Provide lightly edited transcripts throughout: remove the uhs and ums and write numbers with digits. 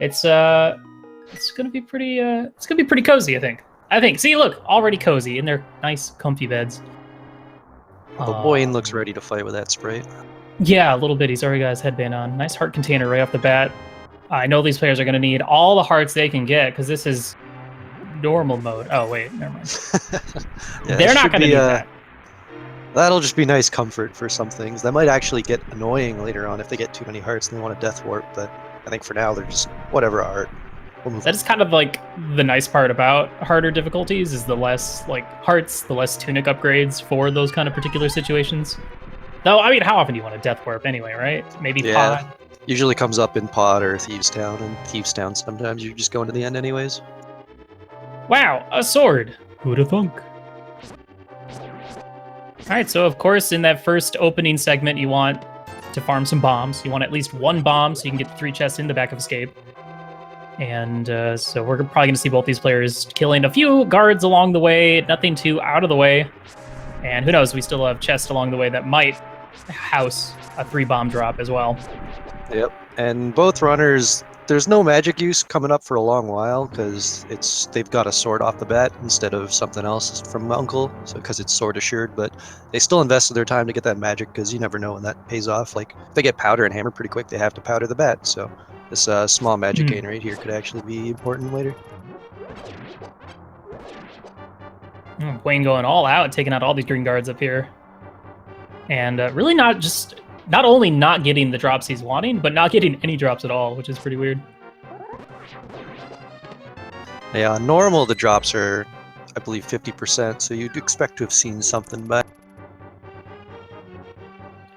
It's gonna be pretty cozy, I think. See, look, already cozy in their nice comfy beds. The Buane looks ready to fight with that Sprite. Yeah, a little bit. He's already got his headband on. Nice heart container right off the bat. I know these players are going to need all the hearts they can get because this is normal mode. Oh, wait, never mind. Yeah, they're not going to need that. That'll just be nice comfort for some things. That might actually get annoying later on if they get too many hearts and they want a death warp, but I think for now they're just whatever art. That is kind of like the nice part about harder difficulties is the less like hearts, the less tunic upgrades for those kind of particular situations. Though, I mean, how often do you want a death warp anyway, right? Maybe pod? Usually comes up in pod or Thieves Town, and Thieves Town sometimes you're just going to the end anyways. Wow, a sword. Who'da thunk? Alright, so of course in that first opening segment you want to farm some bombs. You want at least one bomb so you can get the 3 chests in the back of Escape. And so we're probably going to see both these players killing a few guards along the way, nothing too out of the way. And who knows, we still have chests along the way that might house a 3-bomb drop as well. Yep, and both runners, there's no magic use coming up for a long while because they've got a sword off the bat instead of something else from Uncle, so because it's sword assured, but they still invested their time to get that magic because you never know when that pays off. Like, if they get powder and hammer pretty quick, they have to powder the bat, so this small magic gain right here could actually be important later. Buane going all out, taking out all these green guards up here. And really not only not getting the drops he's wanting, but not getting any drops at all, which is pretty weird. Yeah, normal the drops are, I believe, 50%, so you'd expect to have seen something, but...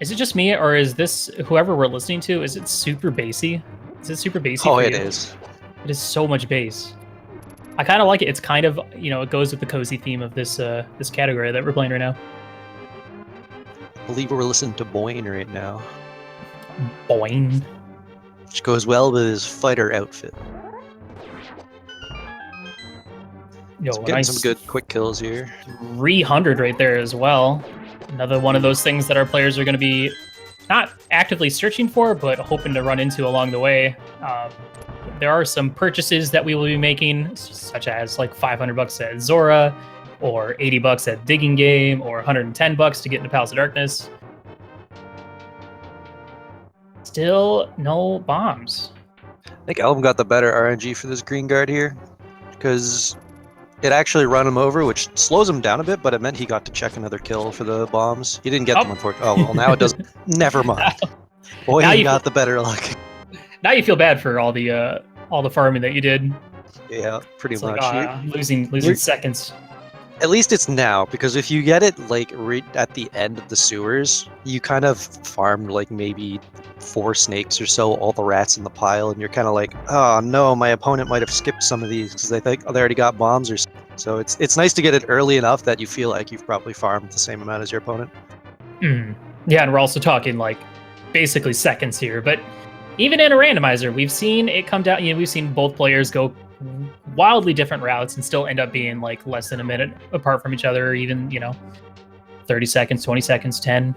Is it just me, or is this, whoever we're listening to, is it super bassy? Is it super bassy Oh, for it you? is. It is so much bass. I kind of like it. It's kind of, it goes with the cozy theme of this this category that we're playing right now. I believe we're listening to Buane right now. Buane. Which goes well with his fighter outfit. Yo, getting nice some good quick kills here. 300 right there as well. Another one of those things that our players are going to be not actively searching for, but hoping to run into along the way. There are some purchases that we will be making, such as like $500 at Zora, or $80 at Digging Game, or $110 to get into Palace of Darkness. Still no bombs. I think Elm got the better RNG for this green guard here, because it actually run him over, which slows him down a bit, but it meant he got to check another kill for the bombs. He didn't get them, unfortunately. Oh, well, now it doesn't. Never mind. Boy, he got the better luck. Now you feel bad for all the farming that you did. Yeah, pretty much. Like, losing seconds. At least it's now, because if you get it like right at the end of the sewers, you kind of farmed like maybe 4 snakes or so, all the rats in the pile, and you're kind of like, oh no, my opponent might have skipped some of these because they think they already got bombs or something. So it's nice to get it early enough that you feel like you've probably farmed the same amount as your opponent. Yeah, and we're also talking like basically seconds here, but even in a randomizer, we've seen it come down. We've seen both players go wildly different routes and still end up being like less than a minute apart from each other, or even 30 seconds, 20 seconds, 10.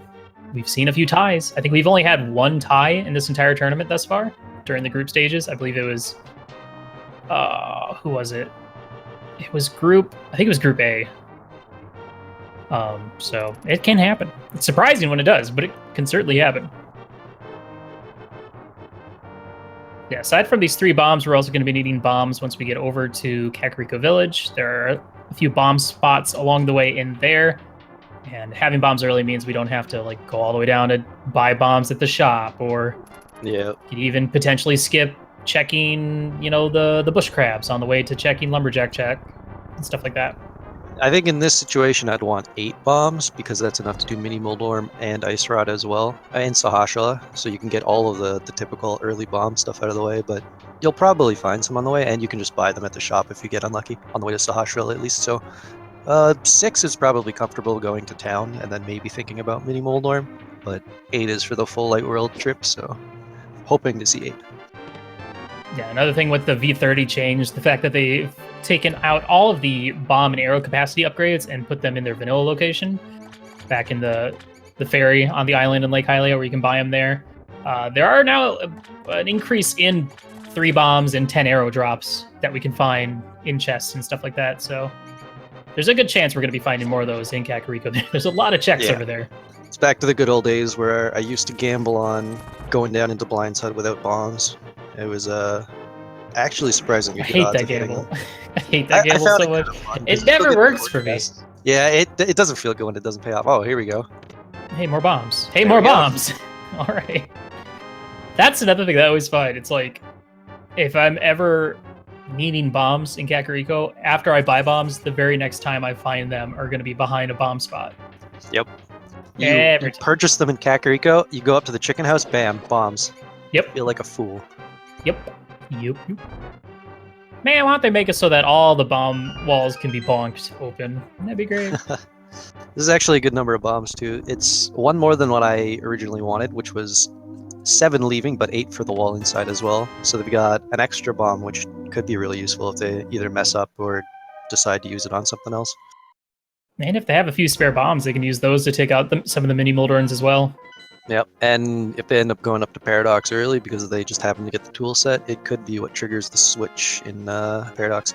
We've seen a few ties. I think we've only had 1 tie in this entire tournament thus far during the group stages. I believe it was who was it? It was I think it was Group A. So it can happen. It's surprising when it does, but it can certainly happen. Yeah, aside from these 3 bombs, we're also going to be needing bombs once we get over to Kakariko Village. There are a few bomb spots along the way in there, and having bombs early means we don't have to like go all the way down to buy bombs at the shop, or you could even potentially skip checking, the bush crabs on the way to checking Lumberjack check and stuff like that. I think in this situation, I'd want 8 bombs because that's enough to do Mini Moldorm and Ice Rod as well, and Sahashala, so you can get all of the typical early bomb stuff out of the way, but you'll probably find some on the way, and you can just buy them at the shop if you get unlucky, on the way to Sahashala at least. So 6 is probably comfortable going to town, and then maybe thinking about Mini Moldorm, but 8 is for the full Light World trip, so hoping to see 8. Yeah, another thing with the V30 change, the fact that they've taken out all of the bomb and arrow capacity upgrades and put them in their vanilla location back in the ferry on the island in Lake Hylia where you can buy them there. There are now an increase in 3 bombs and 10 arrow drops that we can find in chests and stuff like that. So there's a good chance we're going to be finding more of those in Kakariko. There's a lot of checks over there. It's back to the good old days where I used to gamble on going down into Blind's Hut without bombs. It was actually surprisingly good odds of hitting them. I hate that gamble so much. It never works for me. Yeah, it doesn't feel good when it doesn't pay off. Oh, here we go. Hey, more bombs. Hey, more bombs. All right. That's another thing that I always find. It's like, if I'm ever needing bombs in Kakariko, after I buy bombs, the very next time I find them are going to be behind a bomb spot. Yep. You purchase them in Kakariko, you go up to the chicken house, bam, bombs. Yep. Feel like a fool. Yep. Man, why don't they make it so that all the bomb walls can be bonked open? That'd be great. This is actually a good number of bombs, too. It's one more than what I originally wanted, which was 7 leaving, but 8 for the wall inside as well. So they've got an extra bomb, which could be really useful if they either mess up or decide to use it on something else. And if they have a few spare bombs, they can use those to take out some of the mini Moldorns as well. Yep, and if they end up going up to Paradox early because they just happen to get the tool set, it could be what triggers the switch in Paradox.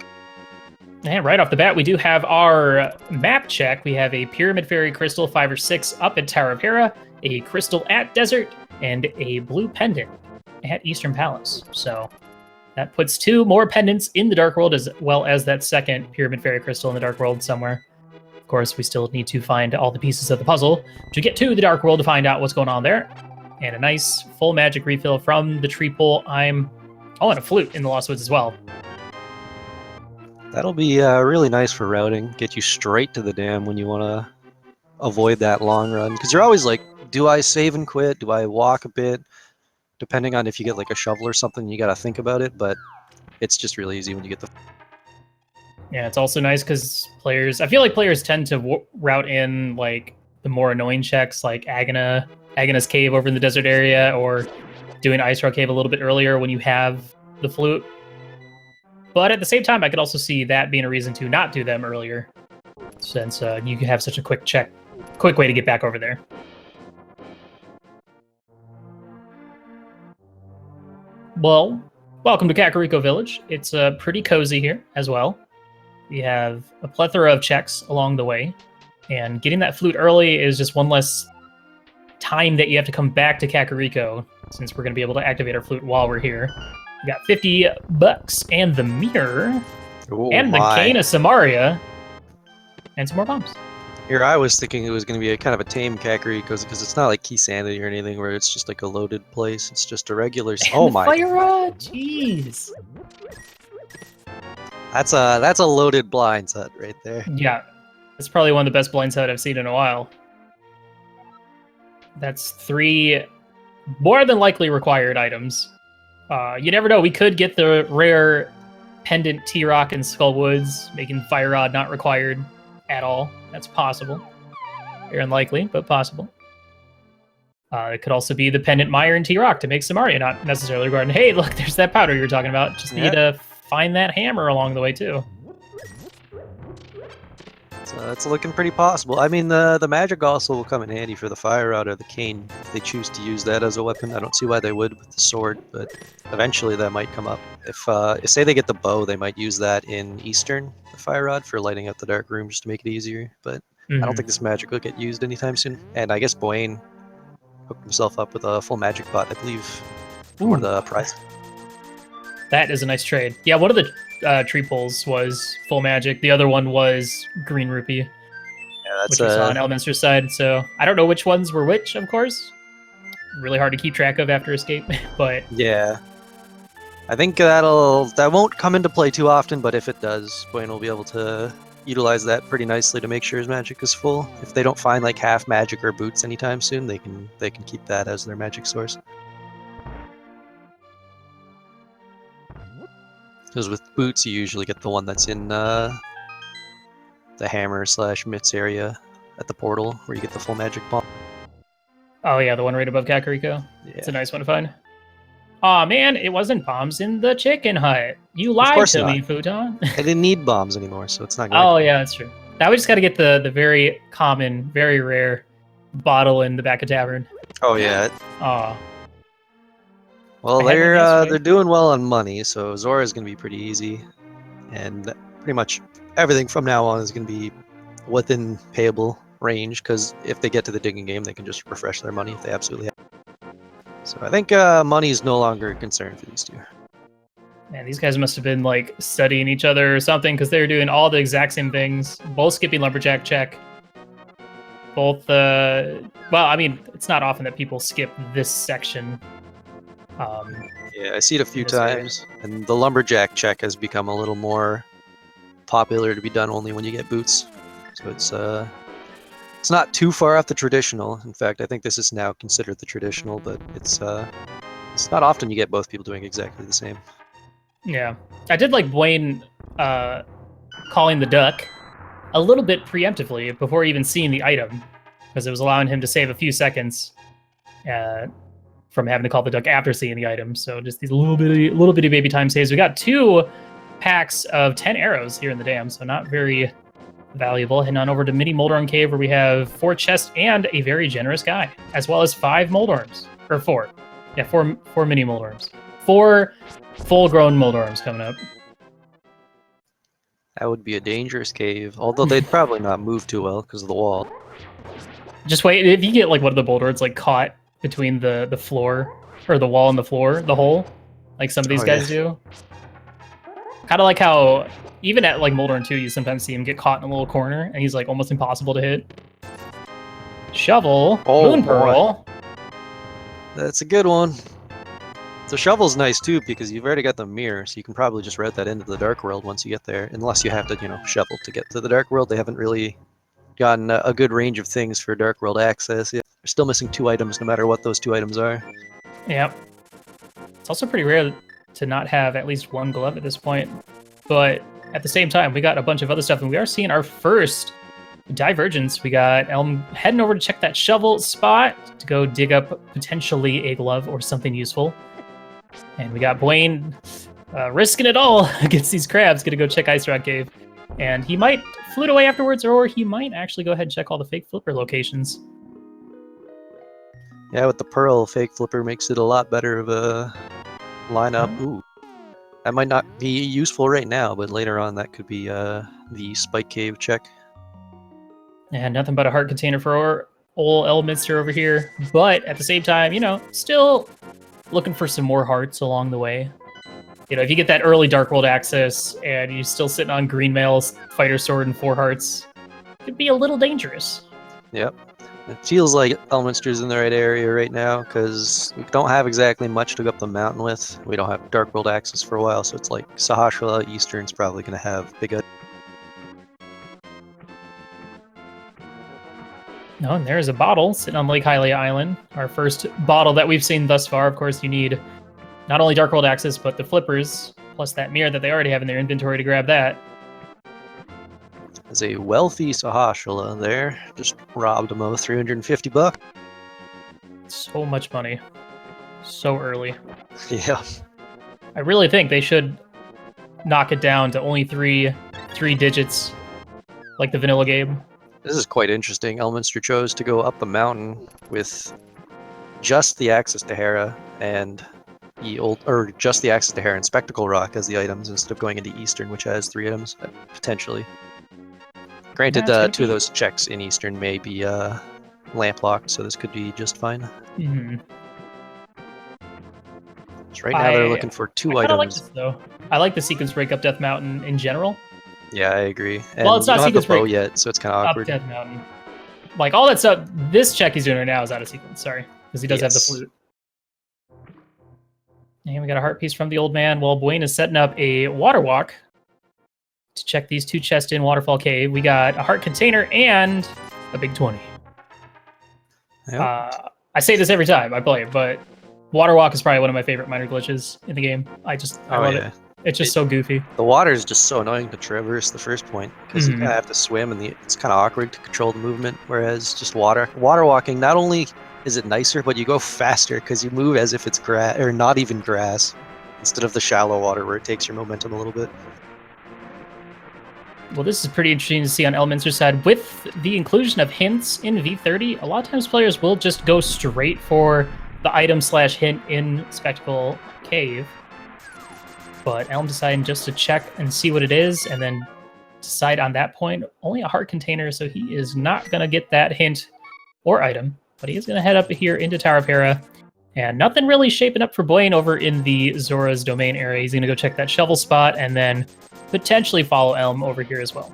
And right off the bat, we do have our map check. We have a Pyramid Fairy Crystal 5 or 6 up at Tower of Hera, a Crystal at Desert, and a blue pendant at Eastern Palace. So that puts 2 more pendants in the Dark World, as well as that second Pyramid Fairy Crystal in the Dark World somewhere. Of course, we still need to find all the pieces of the puzzle to get to the Dark World to find out what's going on there. And a nice full magic refill from the tree pole. And a flute in the Lost Woods as well. That'll be really nice for routing. Get you straight to the dam when you want to avoid that long run. Because you're always like, do I save and quit? Do I walk a bit? Depending on if you get like a shovel or something, you got to think about it. But it's just really easy when you get the... Yeah, it's also nice because I feel like players tend to route in like the more annoying checks, like Agana's Cave over in the desert area, or doing Ice Rock Cave a little bit earlier when you have the flute. But at the same time, I could also see that being a reason to not do them earlier, since you can have such a quick way to get back over there. Well, welcome to Kakariko Village. It's pretty cozy here as well. We have a plethora of checks along the way, and getting that flute early is just one less time that you have to come back to Kakariko, since we're going to be able to activate our flute while we're here. We got $50 and the mirror, and the cane of Samaria, and some more bombs. Here, I was thinking it was going to be a kind of a tame Kakariko because it's not like Key Sanity or anything where it's just like a loaded place. It's just a regular. Oh my! Fire rod, jeez. That's a loaded Blind's Hut right there. Yeah, that's probably one of the best Blind's Hut I've seen in a while. That's 3 more than likely required items. You never know. We could get the rare pendant T-Rock and Skull Woods, making Fire Rod not required at all. That's possible. Very unlikely, but possible. It could also be the pendant Mire and T-Rock to make Samaria not necessarily required. Hey, look, there's that powder you were talking about. Just need to find that hammer along the way, too. So it's looking pretty possible. I mean, the magic also will come in handy for the Fire Rod or the cane if they choose to use that as a weapon. I don't see why they would with the sword, but eventually that might come up. If say they get the bow, they might use that in Eastern, the Fire Rod, for lighting up the dark room just to make it easier. But I don't think this magic will get used anytime soon. And I guess Buane hooked himself up with a full magic bot, I believe, for the prize. That is a nice trade. Yeah, one of the tree poles was full magic. The other one was green rupee, which we saw on Elminster's side. So I don't know which ones were which, of course. Really hard to keep track of after escape, but yeah, I think that won't come into play too often. But if it does, Buane will be able to utilize that pretty nicely to make sure his magic is full. If they don't find like half magic or boots anytime soon, they can keep that as their magic source. Because with boots, you usually get the one that's in the hammer/mitts area at the portal, where you get the full magic bomb. Oh yeah, the one right above Kakariko. Yeah. It's a nice one to find. Aw man, it wasn't bombs in the chicken hut. You lied to me, Futon. I didn't need bombs anymore, so it's not good. Oh yeah, that's true. Now we just gotta get the very common, very rare bottle in the back of tavern. Oh yeah. Aw. Well, I had one yesterday. they're doing well on money, so Zora is going to be pretty easy, and pretty much everything from now on is going to be within payable range. Because if they get to the digging game, they can just refresh their money if they absolutely have. So I think money is no longer a concern for these two. Man, these guys must have been like studying each other or something because they were doing all the exact same things. Both skipping lumberjack check. Both, well, I mean, it's not often that people skip this section. Yeah, I see it a few times, and the lumberjack check has become a little more popular to be done only when you get boots. So it's not too far off the traditional. In fact, I think this is now considered the traditional, but it's not often you get both people doing exactly the same. Yeah, I did like Buane calling the duck a little bit preemptively before even seeing the item, because it was allowing him to save a few seconds from having to call the duck after seeing the item. So just these little bitty baby time saves. We got 2 packs of 10 arrows here in the dam, so not very valuable. Heading on over to Mini Moldorm Cave, where we have 4 chests and a very generous guy, as well as 5 Moldorms, or 4. Yeah, 4 Mini Moldorms. 4 full-grown Moldorms coming up. That would be a dangerous cave, although they'd probably not move too well because of the wall. Just wait, if you get like one of the boulders like caught between the floor, or the wall and the floor, the hole, like some of these guys do. Kind of like how, even at like Moldorm 2, you sometimes see him get caught in a little corner, and he's like almost impossible to hit. Shovel, Moon Pearl. That's a good one. The shovel's nice too because you've already got the mirror, so you can probably just route that into the Dark World once you get there. Unless you have to, shovel to get to the Dark World. They haven't really gotten a good range of things for Dark World access yet. They're still missing 2 items, no matter what those 2 items are. Yep. It's also pretty rare to not have at least 1 glove at this point. But at the same time, we got a bunch of other stuff, and we are seeing our first divergence. We got Elm heading over to check that shovel spot to go dig up potentially a glove or something useful. And we got Buane risking it all against these crabs, gonna go check Ice Rock Cave. And he might flute away afterwards, or he might actually go ahead and check all the fake flipper locations. Yeah, with the Pearl, fake flipper makes it a lot better of a lineup. Ooh, that might not be useful right now, but later on that could be the Spike Cave check. And nothing but a heart container for old Elminster over here. But at the same time, still looking for some more hearts along the way. If you get that early Dark World access and you're still sitting on Green Mail's Fighter Sword and 4 hearts, it could be a little dangerous. Yep. It feels like Elminster's in the right area right now because we don't have exactly much to go up the mountain with. We don't have Dark World access for a while, so it's like Sahasrahla Eastern's probably going to have big... No, and there's a bottle sitting on Lake Hylia Island. Our first bottle that we've seen thus far. Of course, you need not only Dark World access, but the flippers, plus that mirror that they already have in their inventory to grab that. There's a wealthy Sahasrahla there. Just robbed him of $350. So much money. So early. Yeah. I really think they should knock it down to only three digits, like the vanilla game. This is quite interesting. Elminster chose to go up the mountain with just the access to Hera and just the access to Hera and Spectacle Rock as the items instead of going into Eastern, which has 3 items potentially. Granted, 2 of those checks in Eastern may be lamp locked, so this could be just fine. Mm-hmm. So right now they're looking for 2 items. I like this though. I like the sequence break up Death Mountain in general. Yeah, I agree. And well, it's not sequence break yet, so it's kind of awkward. Up Death Mountain. Like all that stuff, this check he's doing right now is out of sequence. Sorry, because he does have the flute. And we got a heart piece from the old man. While Buane is setting up a water walk to check these 2 chests in Waterfall Cave. We got a heart container and a big 20. Yep. I say this every time I play it, but water walk is probably one of my favorite minor glitches in the game. I love it. It's just so goofy. The water is just so annoying to traverse the first point because you have to swim and it's kind of awkward to control the movement. Whereas just water walking, not only is it nicer, but you go faster because you move as if it's grass or not even grass instead of the shallow water where it takes your momentum a little bit. Well, this is pretty interesting to see on Elminster's side. With the inclusion of hints in V30, a lot of times players will just go straight for the item slash hint in Spectacle Cave. But Elm deciding just to check and see what it is, and then decide on that point. Only a heart container, so he is not going to get that hint or item. But he is going to head up here into Tower of Hera. And nothing really shaping up for Buane over in the Zora's Domain area. He's going to go check that shovel spot and then potentially follow Elm over here as well.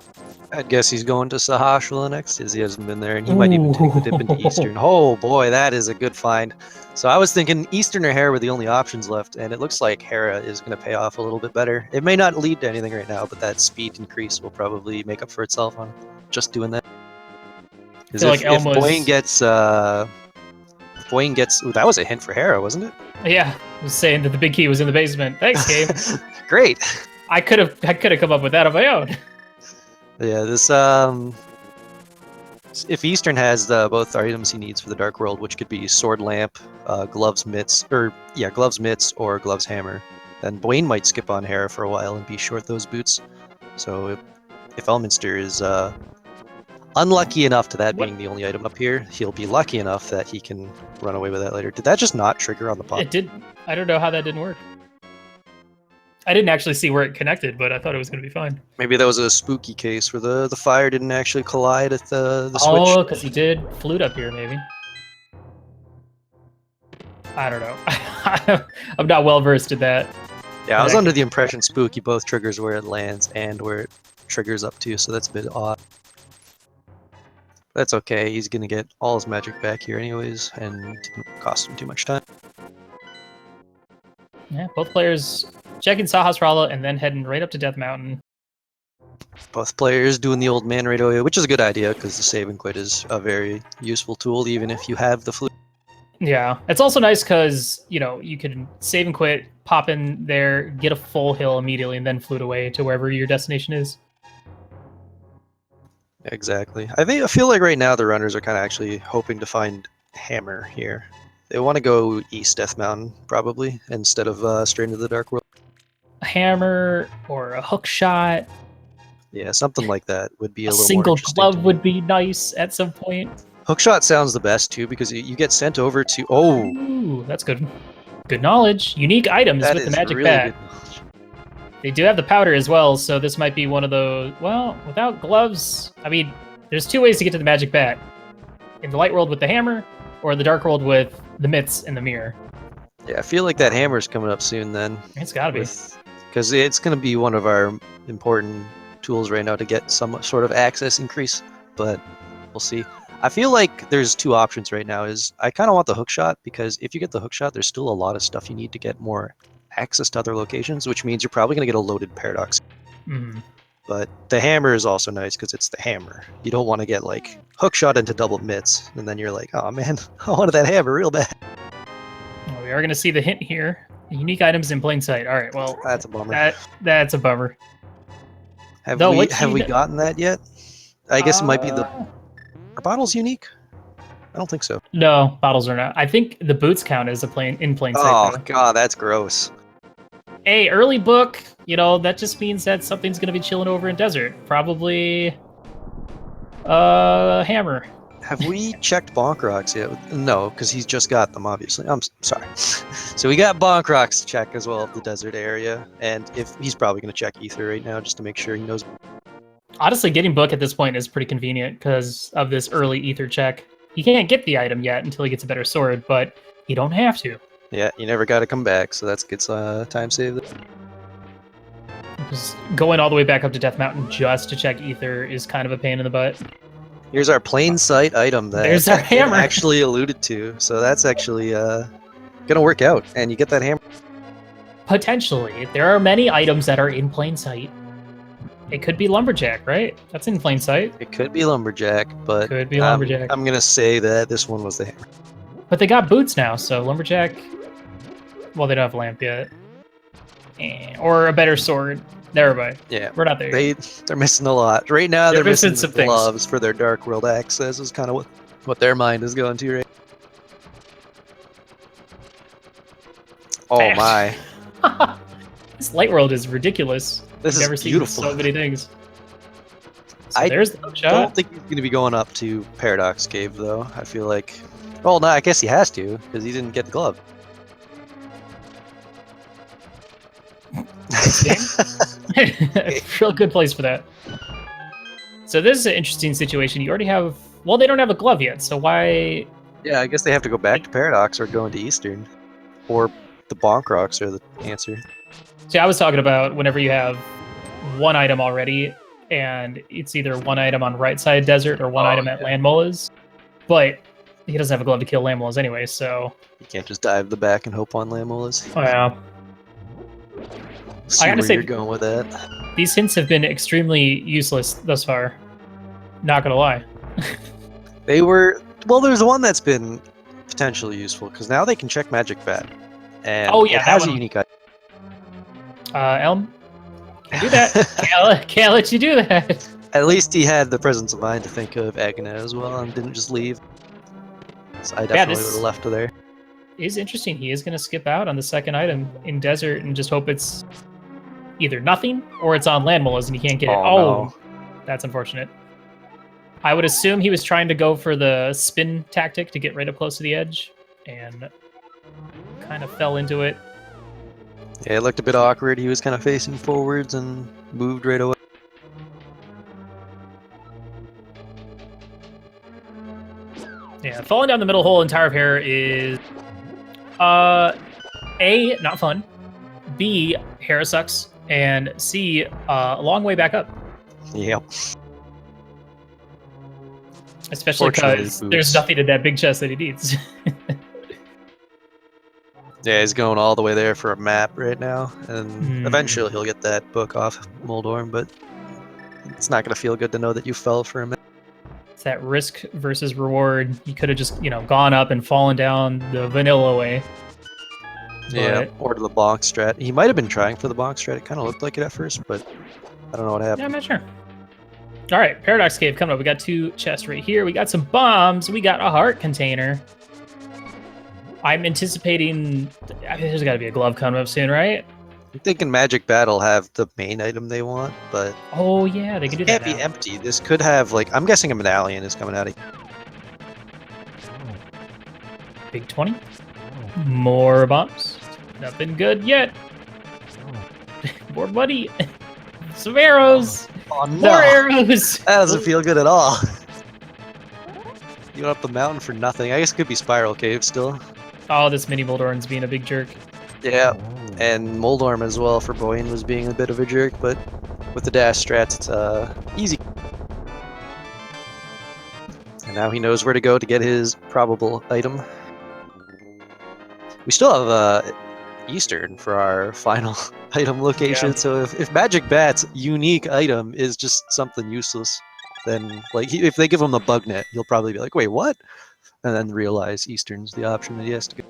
I'd guess he's going to Sahashala next, as he hasn't been there, and he might even take the dip into Eastern. Oh boy, that is a good find. So I was thinking Eastern or Hera were the only options left, and it looks like Hera is going to pay off a little bit better. It may not lead to anything right now, but that speed increase will probably make up for itself on just doing that. Because if Buane gets... Buane gets... Ooh, that was a hint for Hera, wasn't it? Yeah, I was saying that the big key was in the basement. Thanks, Gabe. Great. I could have come up with that on my own. Yeah, this if Eastern has both the items he needs for the Dark World, which could be Sword Lamp, Gloves Mitts, Gloves Mitts or Gloves Hammer, then Buane might skip on Hera for a while and be short those boots. So if Elminster is unlucky enough to that being the only item up here, he'll be lucky enough that he can run away with that later. Did that just not trigger on the pop? It did. I don't know how that didn't work. I didn't actually see where it connected, but I thought it was going to be fine. Maybe that was a spooky case where the fire didn't actually collide at the switch. Oh, because he did flute up here, maybe. I don't know. I'm not well versed in that. Yeah, I was under the impression spooky both triggers where it lands and where it triggers up to, so that's a bit odd. That's okay, he's going to get all his magic back here anyways, and it didn't cost him too much time. Yeah, both players checking Sahasrara and then heading right up to Death Mountain. Both players doing the old man right away, which is a good idea because the save and quit is a very useful tool, even if you have the flute. Yeah, it's also nice because, you know, you can save and quit, pop in there, get a full hill immediately, and then flute away to wherever your destination is. Exactly. I feel like right now the runners are kind of actually hoping to find Hammer here. They want to go east Death Mountain, probably, instead of straight into the Dark World. A hammer or a hook shot. Yeah, something like that would be a little more single interesting glove would be nice at some point. Hookshot sounds the best, too, because you get sent over to... Oh! Ooh, that's good. Good knowledge. Unique items with the magic really bat. They do have the powder as well, so this might be one of those... Well, without gloves... I mean, there's two ways to get to the magic bat. In the light world with the hammer, or the dark world with the mitts and the mirror. Yeah, I feel like that hammer's coming up soon then. It's gotta be. Because it's going to be one of our important tools right now to get some sort of access increase, but we'll see. I feel like there's two options right now. I kind of want the hookshot, because if you get the hookshot, there's still a lot of stuff you need to get more access to other locations, which means you're probably going to get a loaded paradox. Mm-hmm. But the hammer is also nice because it's the hammer. You don't want to get like hookshot into double mitts, and then you're like, oh man, I wanted that hammer real bad. Well, we are going to see the hint here. Unique items in plain sight. All right, well, that's a bummer. That's a bummer. Have we gotten that yet? I guess it might be the... Are bottles unique? I don't think so. No, bottles are not. I think the boots count as in plain sight. Oh god, that's gross. Hey, early book, you know, that just means that something's going to be chilling over in desert. Probably hammer. Have we checked Bonk Rocks yet? No, because he's just got them, obviously. I'm sorry. So we got Bonk Rocks to check as well of the desert area, and if he's probably going to check Ether right now just to make sure he knows. Honestly, getting book at this point is pretty convenient because of this early Ether check. He can't get the item yet until he gets a better sword, but you don't have to. Yeah, you never got to come back, so that's good time save. Just going all the way back up to Death Mountain just to check Ether is kind of a pain in the butt. Here's our plain sight item that there's our hammer actually alluded to, so that's actually gonna work out, and you get that hammer. Potentially, there are many items that are in plain sight. It could be Lumberjack, right? That's in plain sight. It could be Lumberjack, but could be Lumberjack. I'm gonna say that this one was the hammer. But they got boots now, so Lumberjack. Well, they don't have a lamp yet, or a better sword. Never mind. Yeah, we're not there. They're missing a lot right now. They're missing some gloves things for their Dark World access. Is kind of what their mind is going to right. Oh my! This light world is ridiculous. This I've never is beautiful. Seen so many things. So I there's the shot. don't think he's going to be going up to Paradox Cave though. I feel like Well, no, I guess he has to, because he didn't get the glove. Real good place for that. So this is an interesting situation. You already have... Well, they don't have a glove yet, so why... Yeah, I guess they have to go back to Paradox or go into Eastern. Or the Bonk Rocks are the answer. See, I was talking about whenever you have one item already, and it's either one item on right side desert or one item at Land Mullahs. But he doesn't have a glove to kill Land Mullahs anyway, so... You can't just dive the back and hope on Land Mullahs. Oh, yeah. See I gotta where say, you're going with that. These hints have been extremely useless thus far. Not gonna lie. They were... Well, there's one that's been potentially useful, because now they can check Magic Bat. And it has a unique item. Elm? Can't do that. can't let you do that. At least he had the presence of mind to think of Aghanim as well and didn't just leave. So I definitely would have left her there. Is interesting. He is going to skip out on the second item in Desert and just hope it's either nothing or it's on Land Mullahs and he can't get it. No. That's unfortunate. I would assume he was trying to go for the spin tactic to get right up close to the edge and kind of fell into it. Yeah, it looked a bit awkward. He was kind of facing forwards and moved right away. Yeah, falling down the middle hole in Tower of Hair is A, not fun, B, hair sucks, and C, a long way back up. Yep. Especially because there's nothing in that big chest that he needs. Yeah, he's going all the way there for a map right now, and eventually he'll get that book off Moldorm, but it's not going to feel good to know that you fell for a minute. It's that risk versus reward. You could have just, gone up and fallen down the vanilla way. Yeah, or to the bonk strat. He might have been trying for the bonk strat. It kind of looked like it at first, but I don't know what happened. Yeah, I'm not sure. All right, Paradox Cave coming up. We got 2 chests right here. We got some bombs. We got a heart container. I'm anticipating... there's got to be a glove coming up soon, right? I'm thinking Magic Battle have the main item they want, but... Oh, yeah, they can do that. It can't be empty. This could have, I'm guessing a medallion is coming out of... Big 20. More bombs. Nothing good yet. More money. Some arrows. Oh, no. More arrows. That doesn't feel good at all. You went up the mountain for nothing. I guess it could be Spiral Cave still. Oh, this mini Moldorm's being a big jerk. Yeah, and Moldorm as well for Buane was being a bit of a jerk, but with the dash strats, it's easy. And now he knows where to go to get his probable item. We still have Eastern for our final item location, so if Magic Bat's unique item is just something useless, then if they give him the bug net, he'll probably be like, wait, what? And then realize Eastern's the option that he has to go.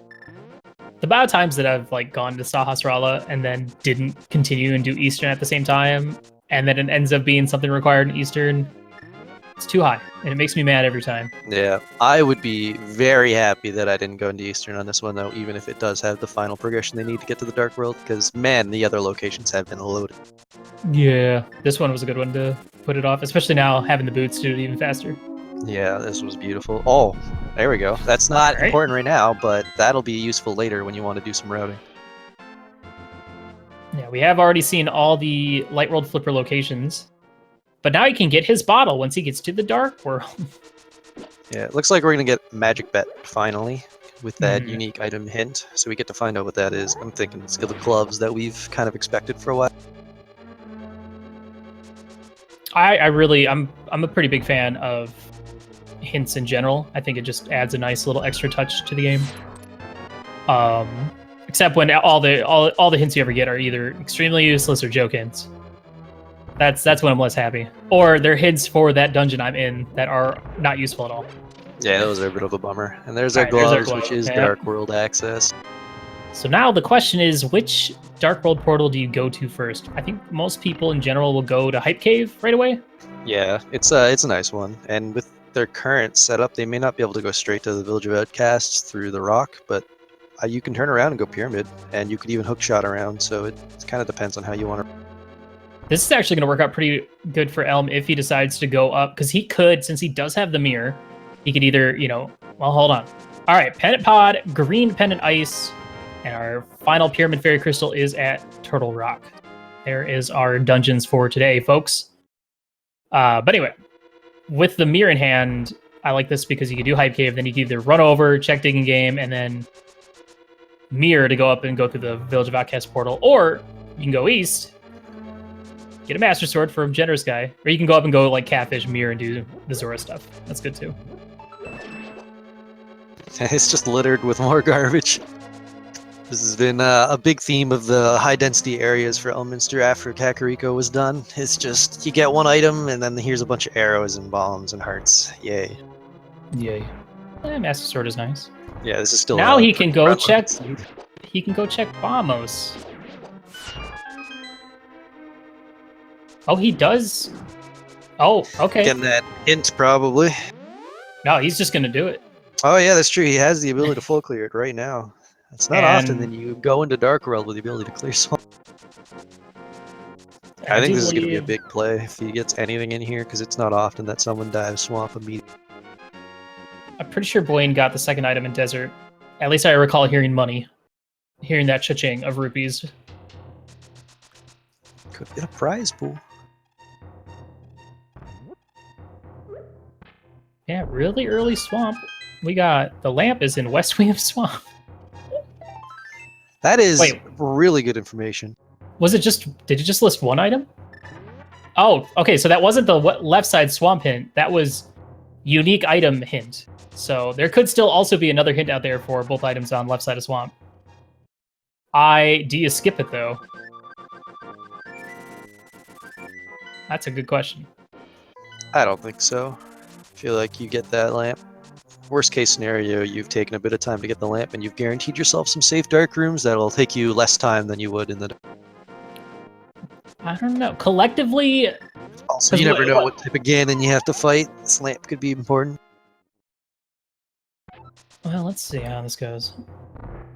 The amount of times that I've gone to Sahasrara and then didn't continue and do Eastern at the same time, and then it ends up being something required in Eastern, it's too high, and it makes me mad every time. Yeah, I would be very happy that I didn't go into Eastern on this one, though, even if it does have the final progression they need to get to the Dark World, because, man, the other locations have been loaded. Yeah, this one was a good one to put it off, especially now having the boots to do it even faster. Yeah, this was beautiful. Oh, there we go. That's not important right now, but that'll be useful later when you want to do some routing. Yeah, we have already seen all the Light World Flipper locations, but now he can get his bottle once he gets to the Dark World. Yeah, it looks like we're going to get Magic Bet finally with that unique item hint, so we get to find out what that is. I'm thinking it's the gloves that we've kind of expected for a while. I'm a pretty big fan of hints in general. I think it just adds a nice little extra touch to the game. Except when all the hints you ever get are either extremely useless or joke hints. That's when I'm less happy. Or they're hints for that dungeon I'm in that are not useful at all. Yeah, those are a bit of a bummer. And there's our gloves, which is Dark World access. So now the question is, which Dark World portal do you go to first? I think most people in general will go to Hype Cave right away. Yeah, it's a nice one. And with their current setup, they may not be able to go straight to the Village of Outcasts through the rock, but you can turn around and go Pyramid, and you could even hookshot around, so it kind of depends on how you want to. This is actually going to work out pretty good for Elm if he decides to go up, because he could, since he does have the mirror, he could either, well, hold on. All right, Pendant Pod, green Pendant Ice, and our final Pyramid Fairy Crystal is at Turtle Rock. There is our dungeons for today, folks. But anyway, with the mirror in hand, I like this because you can do Hype Cave, then you can either run over, check Digging Game, and then mirror to go up and go through the Village of Outcast portal, or you can go east, get a Master Sword from Generous Guy, or you can go up and go like Catfish, mirror, and do the Zora stuff. That's good too. It's just littered with more garbage. This has been a big theme of the high-density areas for Elminster after Kakariko was done. It's just, you get one item, and then here's a bunch of arrows and bombs and hearts. Yay. Yay. Master Sword is nice. Yeah, this is still... Now he can go check... seed. He can go check Bombos. Oh, he does? Oh, okay. Getting that hint, probably. No, he's just gonna do it. Oh yeah, that's true. He has the ability to full clear it right now. It's not often that you go into Dark World with the ability to clear swamp. I think this is going to be a big play if he gets anything in here, because it's not often that someone dives swamp immediately. I'm pretty sure Buane got the second item in Desert. At least I recall hearing money. Hearing that cha-ching of rupees. Could get a prize pool. Yeah, really early swamp. We got the lamp is in West Wing of Swamp. That is really good information. Was it just, did it just list one item? Oh, okay, so that wasn't the left side swamp hint. That was unique item hint. So there could still also be another hint out there for both items on left side of swamp. Do you skip it though? That's a good question. I don't think so. I feel like you get that lamp. Worst case scenario, you've taken a bit of time to get the lamp and you've guaranteed yourself some safe dark rooms that'll take you less time than you would in the... I don't know. Collectively... Also, you never know what type of Ganon you have to fight. This lamp could be important. Well, let's see how this goes.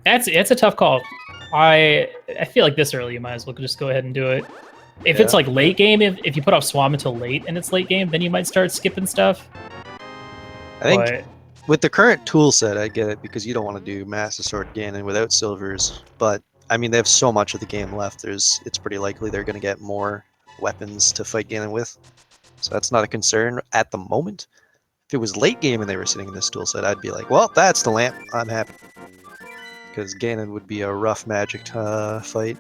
It's a tough call. I feel like this early you might as well just go ahead and do it. If it's like late game, if you put off Swamp until late and it's late game, then you might start skipping stuff. I think with the current tool set, I get it, because you don't want to do Master Sword Ganon without silvers. But I mean, they have so much of the game left. It's pretty likely they're going to get more weapons to fight Ganon with. So that's not a concern at the moment. If it was late game and they were sitting in this tool set, I'd be like, well, that's the lamp. I'm happy. Because Ganon would be a rough magic fight.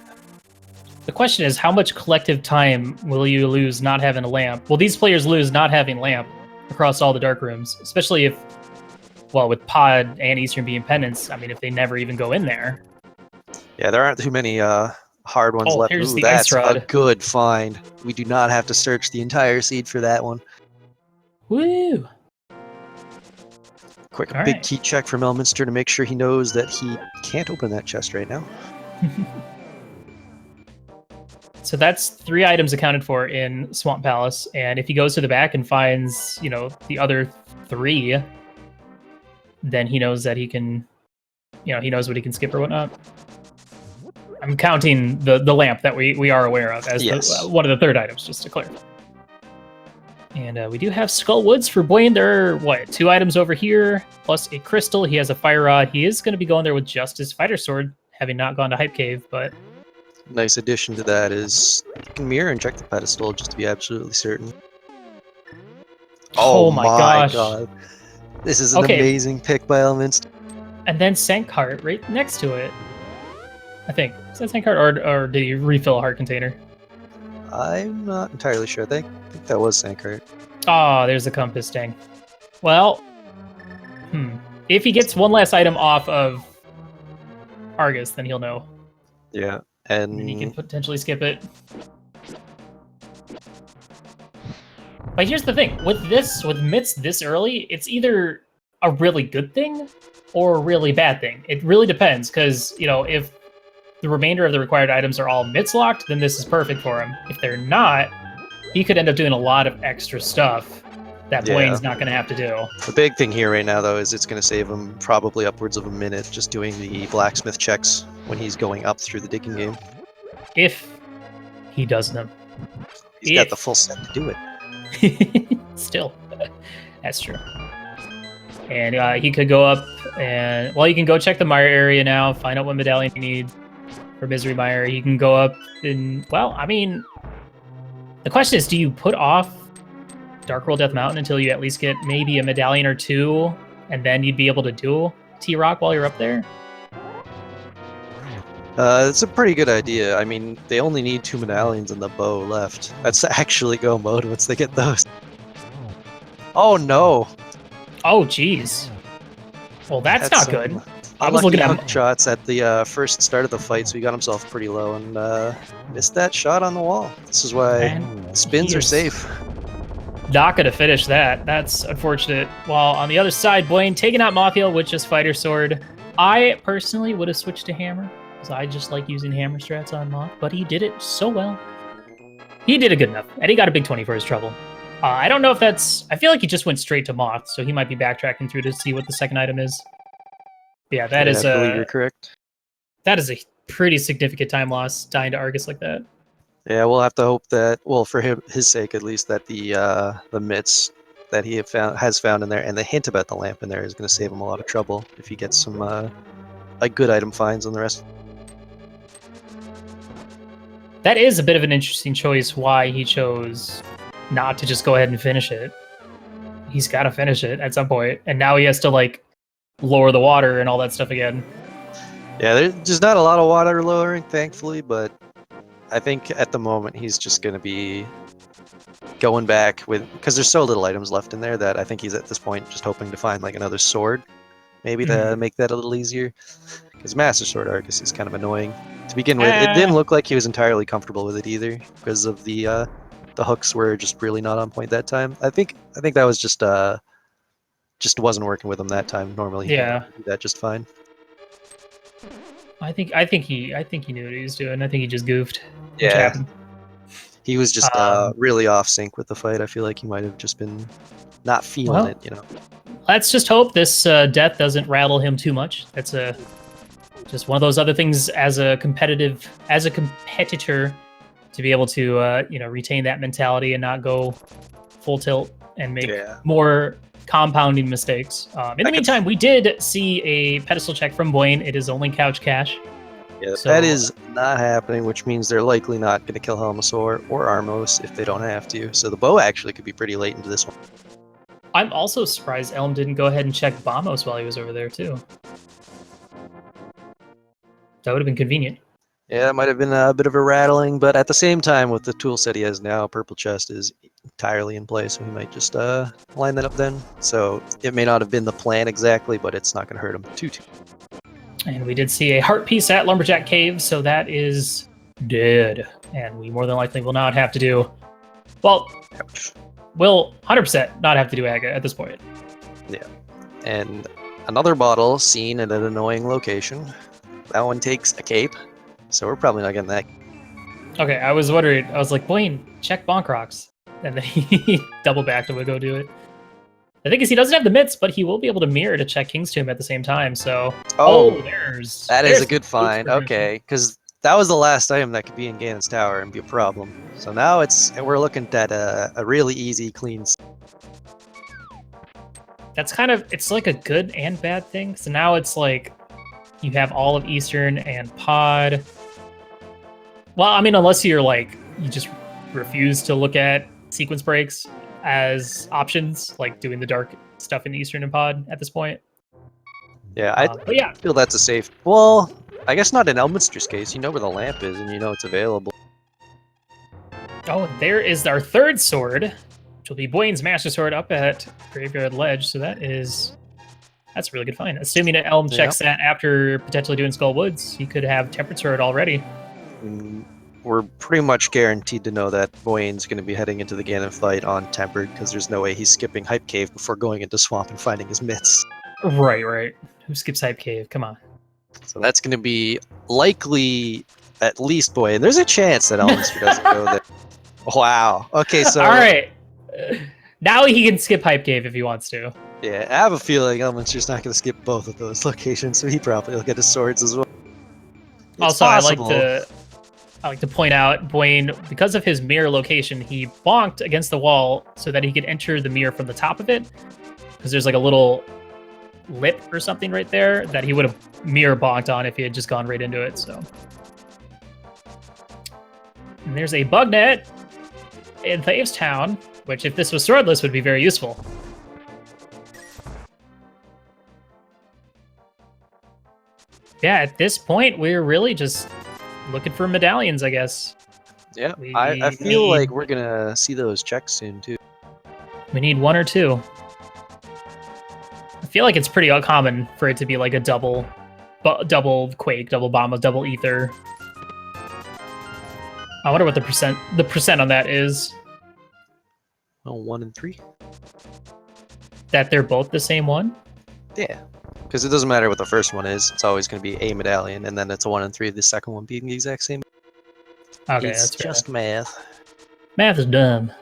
The question is, how much collective time will you lose not having a lamp? Will these players lose not having lamp across all the dark rooms? Especially if, well, with Pod and Eastern being penance, I mean, if they never even go in there. Yeah, there aren't too many hard ones left. Here's the that's ice rod. A good find. We do not have to search the entire seed for that one. Woo! Quick, big key check from Elminster to make sure he knows that he can't open that chest right now. So that's 3 items accounted for in Swamp Palace, and if he goes to the back and finds, the other 3, then he knows that he can, he knows what he can skip or whatnot. I'm counting the lamp that we are aware of as one of the 3rd items, just to clarify. And we do have Skull Woods for Buane. There are, 2 items over here, plus a crystal. He has a fire rod. He is going to be going there with just his fighter sword, having not gone to Hype Cave, but... Nice addition to that is you can mirror and check the pedestal just to be absolutely certain. Oh my gosh. God. This is an amazing pick by Elminster. And then Sank Heart right next to it. I think. Is that Sank Heart, or did you refill a heart container? I'm not entirely sure. I think that was Sank Heart. Oh, there's the compass, dang. Well, if he gets one last item off of Argus, then he'll know. Yeah. And he can potentially skip it. But here's the thing. With Mitts this early, it's either a really good thing or a really bad thing. It really depends, because, if the remainder of the required items are all Mitts locked, then this is perfect for him. If they're not, he could end up doing a lot of extra stuff that Buane's not going to have to do. The big thing here right now, though, is it's going to save him probably upwards of a minute just doing the blacksmith checks when he's going up through the digging game. If he does them. He's got the full set to do it. Still, that's true. And he could go up and, well, you can go check the Mire area now, find out what medallion you need for Misery Mire. He can go up and, well, I mean, the question is, do you put off Dark World Death Mountain until you at least get maybe a medallion or two, and then you'd be able to duel T-Rock while you're up there? It's a pretty good idea. I mean, they only need 2 medallions and the bow left. That's actually go mode once they get those. Oh no! Oh, jeez. Well, that's not good. I was looking at shots at the first start of the fight, so he got himself pretty low and missed that shot on the wall. This is why spins are safe. Not gonna finish that. That's unfortunate. While on the other side, Buane taking out Mothiel with just Fighter Sword. I personally would have switched to Hammer, because I just like using Hammer strats on Moth, but he did it so well. He did it good enough, and he got a big 20 for his trouble. I don't know if that's... I feel like he just went straight to Moth, so he might be backtracking through to see what the second item is. Yeah, that is I believe you're correct. That is a pretty significant time loss, dying to Argus like that. Yeah, we'll have to hope that, well, for his sake at least, that the mitts that he has found in there and the hint about the lamp in there is going to save him a lot of trouble if he gets some like good item finds on the rest. That is a bit of an interesting choice why he chose not to just go ahead and finish it. He's got to finish it at some point, and now he has to like lower the water and all that stuff again. Yeah, there's just not a lot of water lowering, thankfully, but I think at the moment he's just going to be going back with, because there's so little items left in there that I think he's at this point just hoping to find like another sword, maybe to make that a little easier. Because Master Sword Argus is kind of annoying to begin with. It didn't look like he was entirely comfortable with it either, because of the hooks were just really not on point that time. I think that was just wasn't working with him that time. Normally, he do that just fine. I think he knew what he was doing. I think he just goofed. Yeah, he was just really off sync with the fight. I feel like he might have just been not feeling it, you know. Let's just hope this death doesn't rattle him too much. That's just one of those other things as a competitor to be able to retain that mentality and not go full tilt and make more compounding mistakes. In the meantime, we did see a pedestal check from Buane. It is only couch cash. Yeah, so, that is not happening, which means they're likely not going to kill Helmasaur or Armos if they don't have to. So the bow actually could be pretty late into this one. I'm also surprised Elm didn't go ahead and check Bombos while he was over there, too. That would have been convenient. Yeah, it might have been a bit of a rattling, but at the same time, with the tool set he has now, Purple Chest is entirely in place, so he might just line that up then. So it may not have been the plan exactly, but it's not going to hurt him too. And we did see a heart piece at Lumberjack Cave, so that is dead. And we more than likely will not have to do... Well, we'll 100% not have to do Aga at this point. Yeah. And another bottle seen at an annoying location. That one takes a cape, so we're probably not getting that. Okay, I was wondering. I was like, Buane, check Bonk Rocks. And then he double backed and would go do it. The thing is, he doesn't have the mitts, but he will be able to mirror to check King's Tomb at the same time. So, there's a good find. Okay, because that was the last item that could be in Ganon's Tower and be a problem. So now we're looking at a really easy, clean. That's kind of, it's like a good and bad thing. So now it's like you have all of Eastern and Pod. Well, I mean, unless you're like, you just refuse to look at sequence breaks as options, like doing the dark stuff in Eastern and Pod at this point. Yeah, I feel that's a safe. Well, I guess not in Elminster's case. You know where the lamp is, and you know it's available. Oh, there is our third sword, which will be Buane's Master Sword up at Graveyard Ledge. So that's a really good find. Assuming that Elm checks that after potentially doing Skull Woods, he could have Tempered Sword already. We're pretty much guaranteed to know that Buane's going to be heading into the Ganon fight on Tempered, because there's no way he's skipping Hype Cave before going into Swamp and finding his mitts. Right. Who skips Hype Cave? Come on. So that's going to be likely at least Buane. There's a chance that Elminster doesn't go there. Wow. Okay, so... All right. Now he can skip Hype Cave if he wants to. Yeah, I have a feeling Elminster's not going to skip both of those locations, so he probably will get his swords as well. Also, I like to point out, Buane, because of his mirror location, he bonked against the wall so that he could enter the mirror from the top of it. Because there's like a little lip or something right there that he would have mirror bonked on if he had just gone right into it. So, and there's a bug net in Thaves Town, which if this was swordless would be very useful. Yeah, at this point we're really just looking for medallions, I guess. Yeah, I feel like we're gonna see those checks soon too. We need 1 or 2. I feel like it's pretty uncommon for it to be like a double quake, double bomb, double ether. I wonder what the percent on that is. Oh, 1 and 3. That they're both the same one? Yeah, because it doesn't matter what the first one is. It's always going to be a medallion, and then it's a 1 and 3. The second one being the exact same. Okay, it's that's just math. Math is dumb.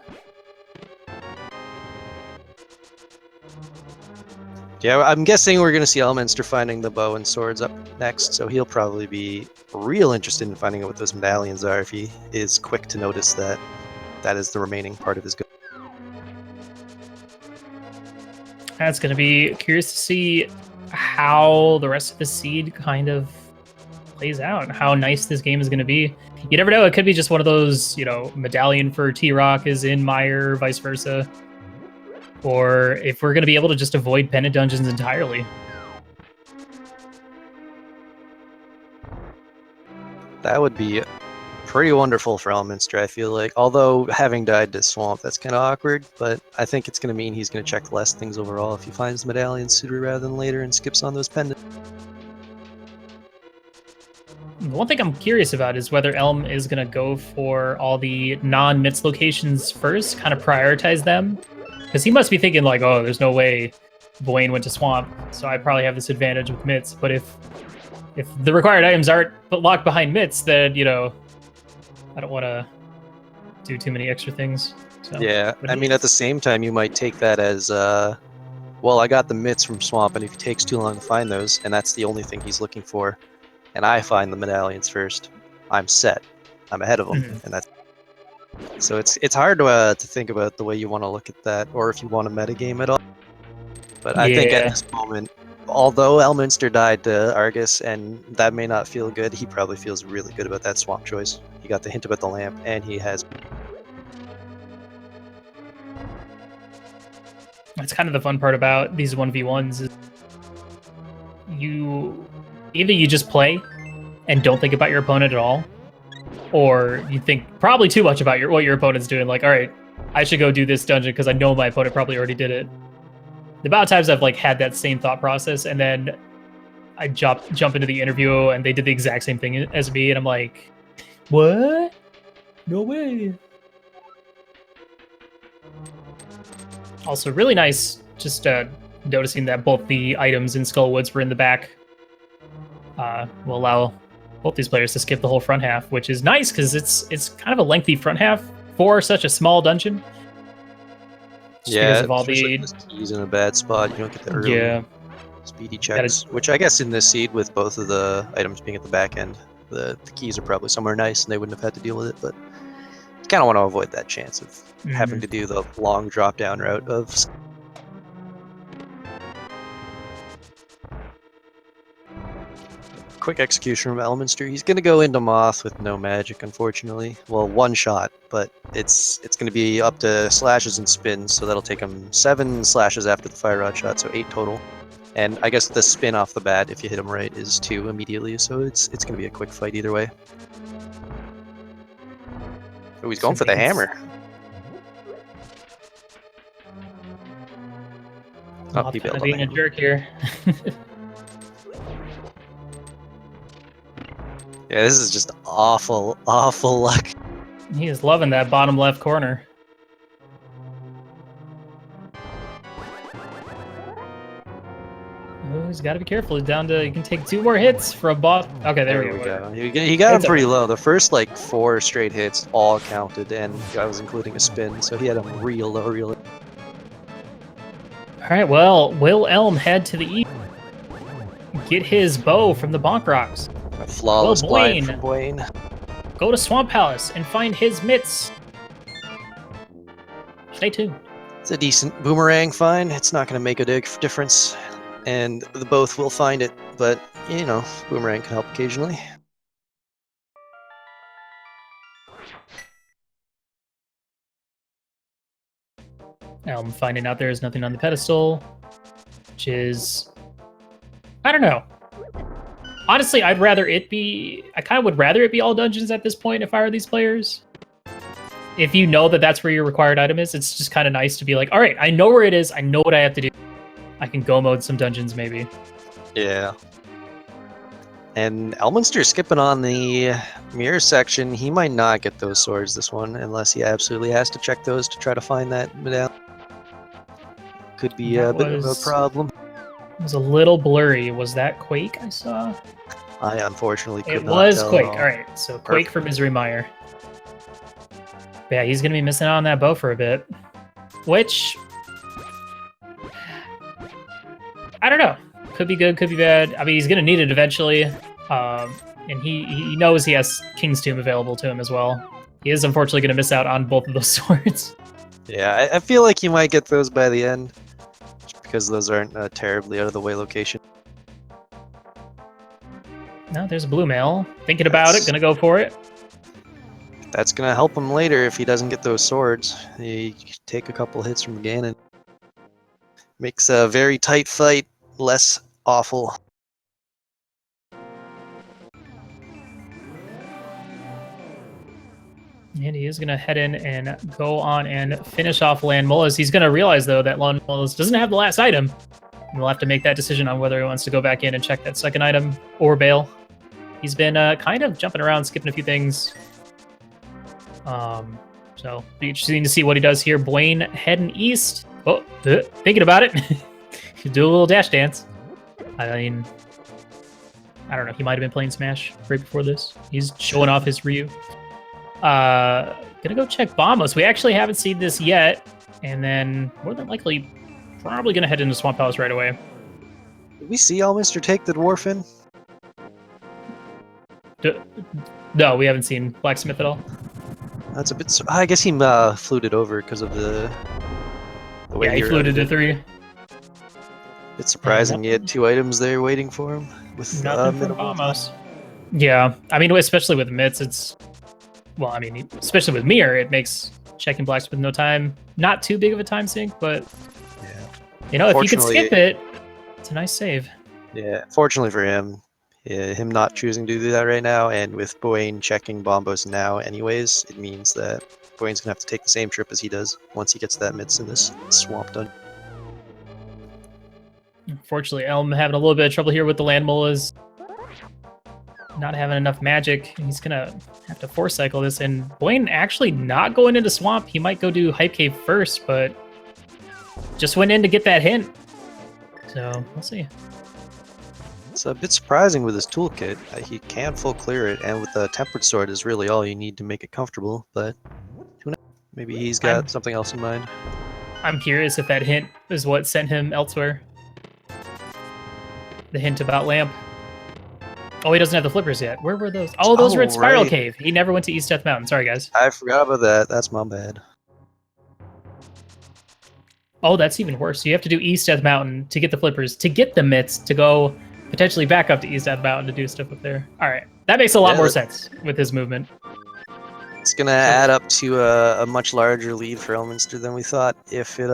Yeah, I'm guessing we're going to see Elminster finding the bow and swords up next, so he'll probably be real interested in finding out what those medallions are if he is quick to notice that that is the remaining part of his go. That's going to be curious to see how the rest of the seed kind of plays out and how nice this game is going to be. You never know, it could be just one of those, you know, medallion for T-Rock is in Meyer, vice versa. Or if we're going to be able to just avoid pendant dungeons entirely. That would be pretty wonderful for Elminster, I feel like. Although, having died to Swamp, that's kind of awkward, but I think it's going to mean he's going to check less things overall if he finds medallions sooner rather than later and skips on those pendants. The one thing I'm curious about is whether Elm is going to go for all the non-Mitts locations first, kind of prioritize them. Because he must be thinking like, oh, there's no way Buane went to Swamp, so I probably have this advantage with Mitts. But if the required items aren't locked behind Mitts, then, you know, I don't want to do too many extra things. So, yeah, I mean, at the same time, you might take that as, well, I got the Mitts from Swamp, and if it takes too long to find those, and that's the only thing he's looking for, and I find the medallions first, I'm set. I'm ahead of him, and that's... So it's hard to think about the way you want to look at that, or if you want to metagame at all. But I think at this moment, although Elminster died to Argus, and that may not feel good, he probably feels really good about that Swamp choice. He got the hint about the lamp, and he has... That's kind of the fun part about these 1v1s is either you just play and don't think about your opponent at all, or you think probably too much about what your opponent's doing. Like, all right, I should go do this dungeon because I know my opponent probably already did it. The amount of times I've like had that same thought process, and then I jump into the interview and they did the exact same thing as me, and I'm like, what? No way. Also, really nice just noticing that both the items in Skullwoods were in the back. Will allow both these players to skip the whole front half, which is nice because it's kind of a lengthy front half for such a small dungeon. Just yeah, of all the keys in a bad spot, you don't get the early speedy checks. Which I guess in this seed, with both of the items being at the back end, the keys are probably somewhere nice and they wouldn't have had to deal with it. But you kind of want to avoid that chance of having to do the long drop down route of... Quick execution from Elminster. He's going to go into Moth with no magic, unfortunately. Well, 1 shot, but it's going to be up to slashes and spins, so that'll take him 7 slashes after the fire rod shot, so 8 total. And I guess the spin off the bat, if you hit him right, is 2 immediately, so it's going to be a quick fight either way. Oh, he's going for the hammer. Oh, he bailed on the being a jerk here. Yeah, this is just awful, awful luck. He is loving that bottom left corner. Oh, he's got to be careful. He's down to, he can take 2 more hits for a boss. Okay, there we go. He got him pretty low. The first like 4 straight hits all counted, and I was including a spin, so he had him real low, real low. All right, well, will Elm head to the east? Get his bow from the Bonk Rocks. A flawless blind from Buane. Go to Swamp Palace and find his Mitts. Stay tuned. It's a decent boomerang find. It's not going to make a big difference. and the both will find it, but, you know, Boomerang can help occasionally. Elm finding out there's nothing on the pedestal, which is... I don't know. Honestly, I kind of would rather it be all dungeons at this point if I were these players. If you know that that's where your required item is, it's just kind of nice to be like, all right, I know where it is. I know what I have to do. I can go mode some dungeons maybe. Yeah. And Elminster skipping on the mirror section. He might not get those swords this one unless he absolutely has to check those to try to find that medallion. Could be a bit of a problem. It was a little blurry. Was that Quake I saw? I unfortunately could it not was tell Quake. at all. All right, so Quake for Misery Meyer. Yeah, he's going to be missing out on that bow for a bit. Which... I don't know. Could be good, could be bad. I mean, he's going to need it eventually. And he knows he has King's Tomb available to him as well. He is unfortunately going to miss out on both of those swords. Yeah, I feel like he might get those by the end. Just because those aren't a terribly out-of-the-way location. No, there's a blue mail. Thinking about it, gonna go for it. That's gonna help him later if he doesn't get those swords. He take a couple hits from Ganon. Makes a very tight fight less awful. And he is going to head in and go on and finish off Land Mullis. He's going to realize, though, that Land Mullis doesn't have the last item. And we'll have to make that decision on whether he wants to go back in and check that second item or bail. He's been kind of jumping around, skipping a few things. So, be interesting to see what he does here. Buane heading east. Oh, thinking about it. Do a little dash dance. I mean, I don't know. He might have been playing Smash right before this. He's showing off his Ryu. Gonna go check Bombos. We actually haven't seen this yet. And then, more than likely, probably gonna head into Swamp Palace right away. Did we see Elminster take the dwarf in? No, we haven't seen Blacksmith at all. That's a bit... I guess he fluted over because of the way he fluted to 3. It's surprising he had 2 items there waiting for him. With nothing from Bombos. Yeah, I mean, especially with Mitts, it's... Well, I mean, especially with Mir, it makes checking Blacksmith no time not too big of a time sink, but... Yeah. You know, if you could skip it, it's a nice save. Yeah, fortunately for him, him not choosing to do that right now, and with Buane checking Bombos now anyways, it means that Buane's gonna have to take the same trip as he does once he gets that Mitts in this swamp done. Unfortunately, Elm having a little bit of trouble here with the Land Mullas. Not having enough magic. He's gonna have to force cycle this, and Buane actually not going into Swamp. He might go do Hype Cave first, but just went in to get that hint. So, we'll see. It's a bit surprising with his toolkit. He can full clear it, and with the Tempered Sword is really all you need to make it comfortable, but who knows? Maybe he's got something else in mind. I'm curious if that hint is what sent him elsewhere. The hint about Lamp. Oh, he doesn't have the flippers yet. Where were those? Oh, those were at Spiral Cave. He never went to East Death Mountain. Sorry, guys. I forgot about that. That's my bad. Oh, that's even worse. So you have to do East Death Mountain to get the flippers, to get the Mitts, to go potentially back up to East Death Mountain to do stuff up there. All right. That makes a lot more sense with his movement. It's going to add up to a much larger lead for Elminster than we thought if it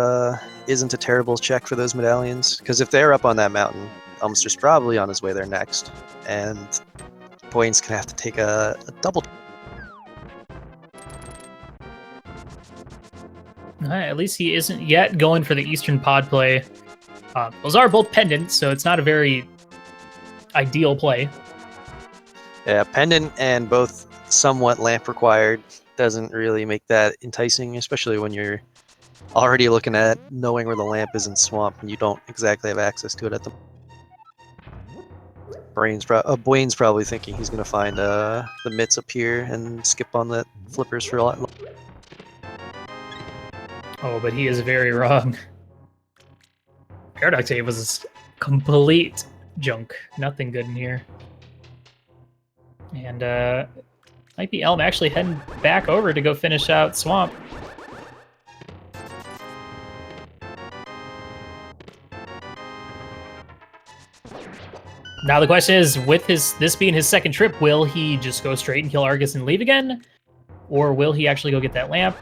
isn't a terrible check for those medallions. Because if they're up on that mountain, Elminster's probably on his way there next. And Buane's going to have to take a double. At least he isn't yet going for the Eastern pod play. Those are both pendants, so it's not a very ideal play. Yeah, pendant and both somewhat lamp required doesn't really make that enticing, especially when you're already looking at knowing where the lamp is in Swamp and you don't exactly have access to it at the Buane's probably thinking he's going to find the Mitts up here and skip on the flippers for a lot. Oh, but he is very wrong. Paradox Cave was complete junk. Nothing good in here. And might be Elm actually heading back over to go finish out Swamp. Now the question is, with this being his second trip, will he just go straight and kill Argus and leave again? Or will he actually go get that lamp?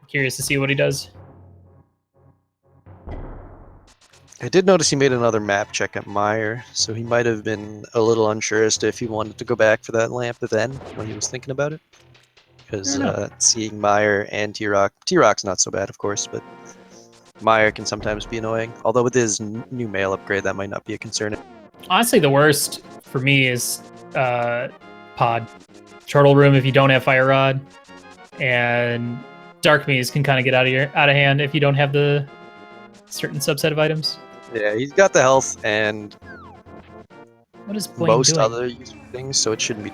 Curious to see what he does. I did notice he made another map check at Meyer, so he might have been a little unsure as to if he wanted to go back for that lamp then when he was thinking about it. Because seeing Meyer and T-Rock, T-Rock's not so bad, of course, but Meyer can sometimes be annoying. Although with his new mail upgrade, that might not be a concern. Honestly, the worst for me is Pod. Turtle Room if you don't have Fire Rod, and Dark Maze can kind of get out of hand if you don't have the certain subset of items. Yeah, he's got the health and What is Buane most doing? other useful things, so it shouldn't be.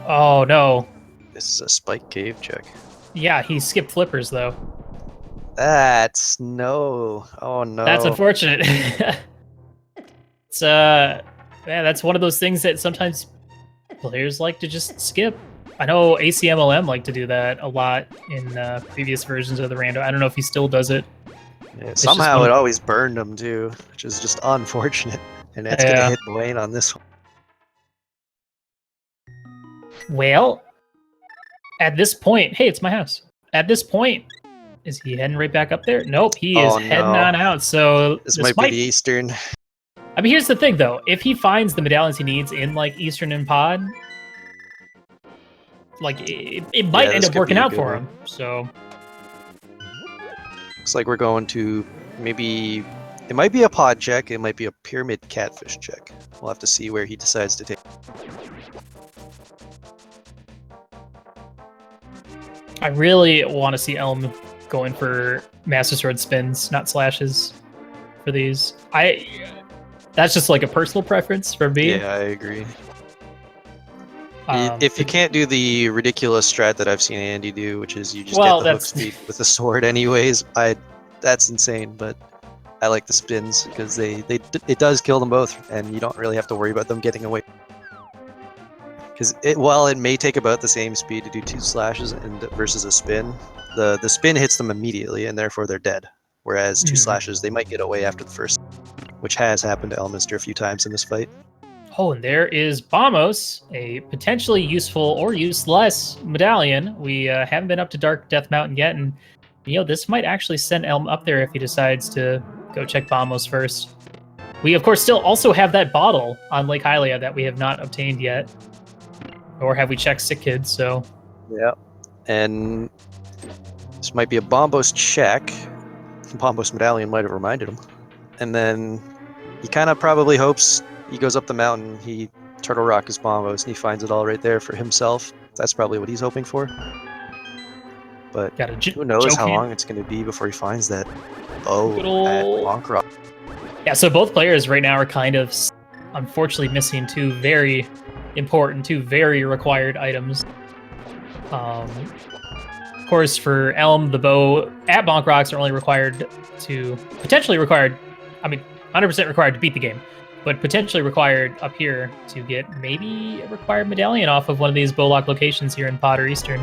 Oh no! This is a spike cave check. Yeah, he skipped flippers though. That's no. Oh no. That's unfortunate. It's yeah, that's one of those things that sometimes players like to just skip. I know ACMLM like to do that a lot in previous versions of the rando. I don't know if he still does it. Yeah, somehow it always burned him too, which is just unfortunate. And it's gonna hit Buane on this one. Well, at this point, hey, it's my house. At this point, is he heading right back up there? Nope, he is heading on out. So this might be the Eastern. I mean, here's the thing though: if he finds the medallions he needs in like Eastern and Pod, like it might end up working out for him. So looks like we're going to maybe. It might be a pod check. It might be a pyramid catfish check. We'll have to see where he decides to take. I really want to see Elm going for Master Sword spins, not slashes, for these. That's just like a personal preference for me. Yeah, I agree. If you can't do the ridiculous strat that I've seen Andy do, which is you just get the hook speed with the sword anyways, that's insane. But I like the spins because it does kill them both, and you don't really have to worry about them getting away. Because while it may take about the same speed to do 2 slashes versus a spin, the spin hits them immediately, and therefore they're dead. Whereas 2 slashes, they might get away after the first, which has happened to Elminster a few times in this fight. Oh, and there is Bombos, a potentially useful or useless medallion. We haven't been up to Dark Death Mountain yet, and this might actually send Elm up there if he decides to go check Bombos first. We, of course, still also have that bottle on Lake Hylia that we have not obtained yet. Or have we checked Sick Kids, so... Yeah, and this might be a Bombos check. Bombos medallion might have reminded him. And then he kind of probably hopes he goes up the mountain, he Turtle Rock his Bombos, and he finds it all right there for himself. That's probably what he's hoping for. But who knows how long it's going to be before he finds that bow at Bonk Rock. Yeah, so both players right now are kind of, unfortunately, missing 2 very important, 2 very required items. Of course, for Elm, the bow at Bonk Rocks are only potentially required, I mean, 100% required to beat the game, but potentially required up here to get maybe a required medallion off of one of these bow lock locations here in Pod or Eastern.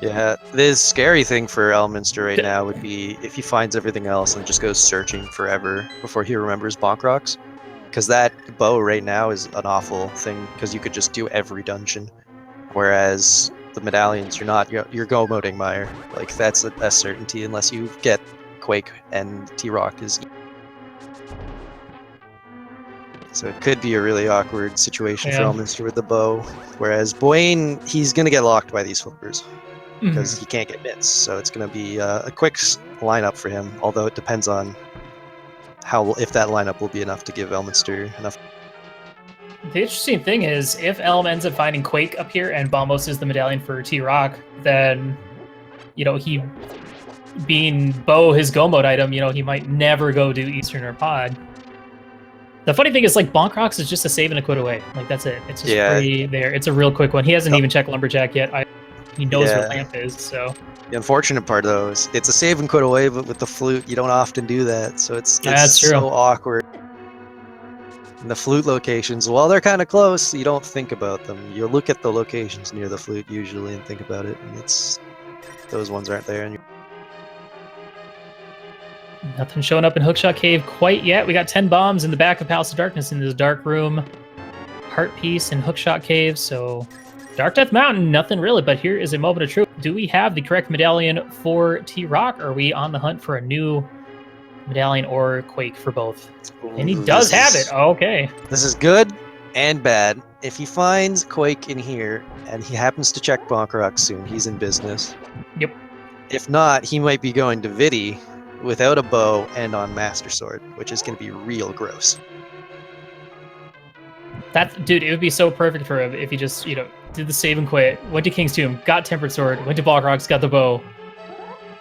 Yeah, the scary thing for Elminster right now would be if he finds everything else and just goes searching forever before he remembers Bonk Rocks. Because that bow right now is an awful thing, because you could just do every dungeon. Whereas the medallions, you're go-moding Meyer. Like, that's a certainty unless you get Quake and T-Rock is. So it could be a really awkward situation for Elminster with the bow. Whereas Buane, he's going to get locked by these flippers. Because he can't get mitts, so it's going to be a quick lineup for him, although it depends on if that lineup will be enough to give Elminster enough. The interesting thing is, if Elm ends up finding Quake up here and Bombos is the medallion for T-Rock, then, he, being Bow his go mode item, he might never go do Eastern or Pod. The funny thing is, like, Bonk Rocks is just a save and a quit away. Like, that's it. It's just free there. It's a real quick one. He hasn't even checked Lumberjack yet. He knows where Lamp is, so... The unfortunate part, though, is it's a save and quit away, but with the flute, you don't often do that, so it's so awkward. And the flute locations, while they're kind of close, you don't think about them. You look at the locations near the flute, usually, and think about it, and those ones aren't there. Nothing showing up in Hookshot Cave quite yet. We got 10 bombs in the back of Palace of Darkness in this dark room. Heart Piece and Hookshot Cave, so Dark Death Mountain, nothing really, but here is a moment of truth. Do we have the correct medallion for T-Rock? Or are we on the hunt for a new medallion or Quake for both? And he does have it. Okay. This is good and bad. If he finds Quake in here and he happens to check Bonk Rock soon, he's in business. Yep. If not, he might be going to Vidi without a bow and on Master Sword, which is going to be real gross. Dude, it would be so perfect for him if he just, did the save and quit, went to King's Tomb, got Tempered Sword, went to Balrogs, got the bow.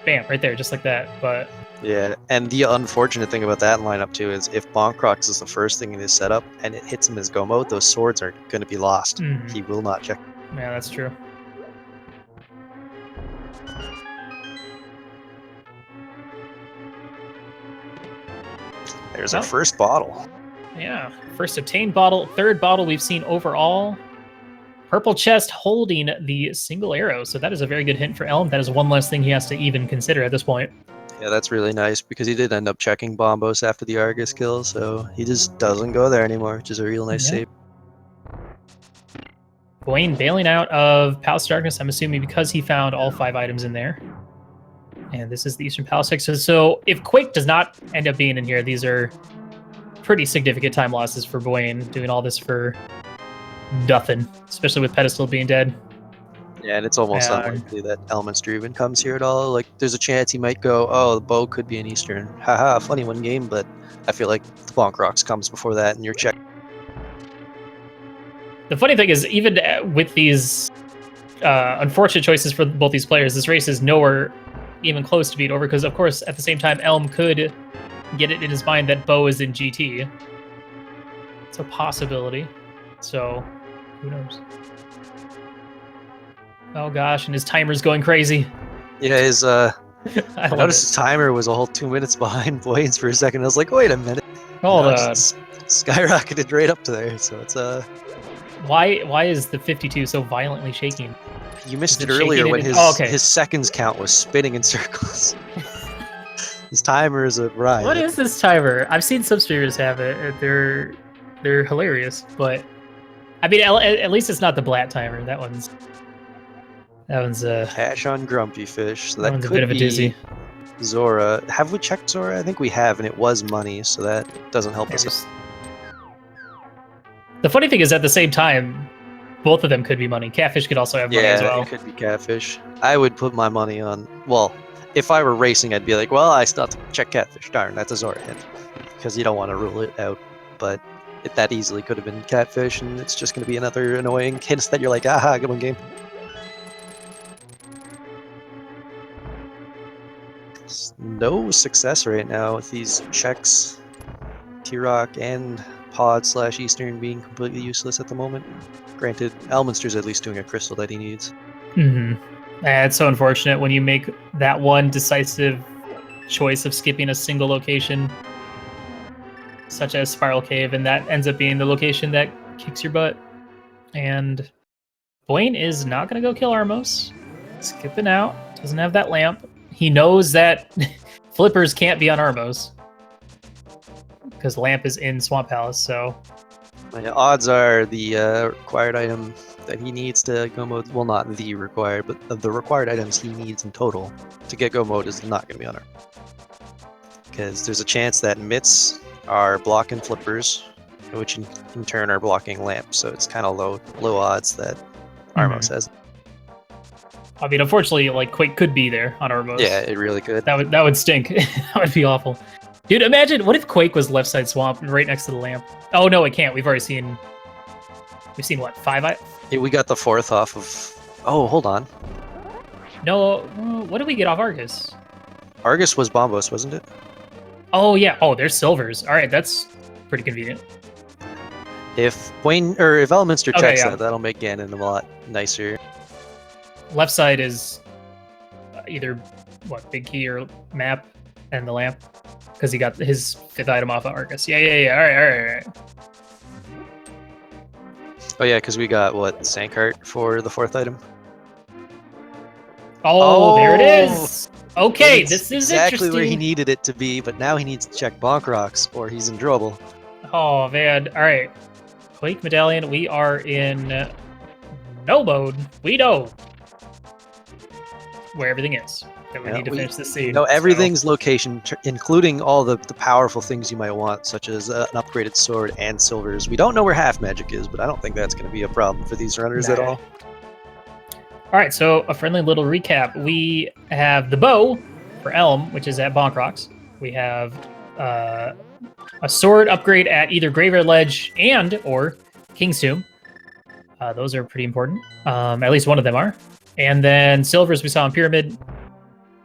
Bam, right there, just like that. But yeah, and the unfortunate thing about that lineup too is if Bonkrox is the first thing in his setup and it hits him as go mode, those swords are going to be lost. Mhm. He will not check. Yeah, that's true. There's our first bottle. Yeah, first obtained bottle, third bottle we've seen overall. Purple chest holding the single arrow, so that is a very good hint for Elm. That is one less thing he has to even consider at this point. Yeah, that's really nice because he did end up checking Bombos after the Argus kill, so he just doesn't go there anymore, which is a real nice save. Buane bailing out of Palace of Darkness, I'm assuming because he found all 5 items in there. And this is the Eastern Palace section. So if Quake does not end up being in here, these are pretty significant time losses for Buane, doing all this for nothing, especially with Pedestal being dead. Yeah, and it's almost unlikely that Elminster even comes here at all. Like, there's a chance he might go, oh, the bow could be an Eastern. Haha, funny one game, but I feel like the Bonk Rocks comes before that, and you're checking. The funny thing is, even with these unfortunate choices for both these players, this race is nowhere even close to being over, because, of course, at the same time, Elm could get it in his mind that Bo is in GT. It's a possibility. So, who knows? Oh gosh, and his timer's going crazy. Yeah, his I noticed his timer was a whole 2 minutes behind Buane's for a second. I was like, wait a minute. Hold on. Skyrocketed right up to there, so it's Why is the 52 so violently shaking? You missed it earlier when his seconds count was spinning in circles. His timer is a riot. What is this timer? I've seen some streamers have it. They're hilarious, but I mean, at least it's not the Blatt timer. That one's Cash on Grumpy Fish. So that one's could a bit of a be dizzy. Zora. Have we checked Zora? I think we have, and it was money, so that doesn't help us. The funny thing is, at the same time, both of them could be money. Catfish could also have money as well. Yeah, it could be Catfish. I would put my money on... Well, if I were racing, I'd be like, well, I still have to check Catfish. Darn, that's a Zora hit. Because you don't want to rule it out. But that easily could have been Catfish, and it's just going to be another annoying hint that you're like, aha, good one game. No success right now with these checks. T-Rock and Pod/Eastern being completely useless at the moment. Granted, Elminster's at least doing a crystal that he needs. It's so unfortunate when you make that one decisive choice of skipping a single location, such as Spiral Cave, and that ends up being the location that kicks your butt. And Buane is not going to go kill Armos. Skipping out. Doesn't have that lamp. He knows that flippers can't be on Armos, because lamp is in Swamp Palace, so... Yeah, odds are the required item that he needs to go mode, well, not the required, but the required items he needs in total to get go mode is not going to be on her. Because there's a chance that mitts are blocking flippers, which in turn are blocking lamps, so it's kind of low odds that Armos has. I mean, unfortunately, like, Quake could be there on Armos. Yeah, it really could. That would stink. That would be awful. Dude, imagine, what if Quake was left side swamp right next to the lamp? Oh, no, it can't. We've seen what, 5? Yeah, we got the 4th off of... Oh, hold on. No, what did we get off Argus? Argus was Bombos, wasn't it? Oh, yeah. Oh, there's silvers. All right, that's pretty convenient. If Elminster checks that, that'll make Ganon a lot nicer. Left side is either, what, Big Key or Map and the lamp? Because he got his 5th item off of Argus. Yeah. All right. Oh yeah, because we got, what, Sankart for the 4th item? Oh, there it is! Okay, It's this is exactly where he interesting. needed it to be, but now he needs to check Bonk Rocks or he's in trouble. Oh man! All right, Quake Medallion. We are in no mode. We know where everything is. That we Yeah, need to finish this scene. know So, everything's location, including all the powerful things you might want, such as an upgraded sword and silvers. We don't know where half magic is, but I don't think that's going to be a problem for these runners at nah. all. All right, so a friendly little recap. We have the bow for Elm, which is at Bonk Rocks. We have a sword upgrade at either Graveyard Ledge and or King's Tomb. Those are pretty important. At least one of them are. And then silvers we saw in Pyramid.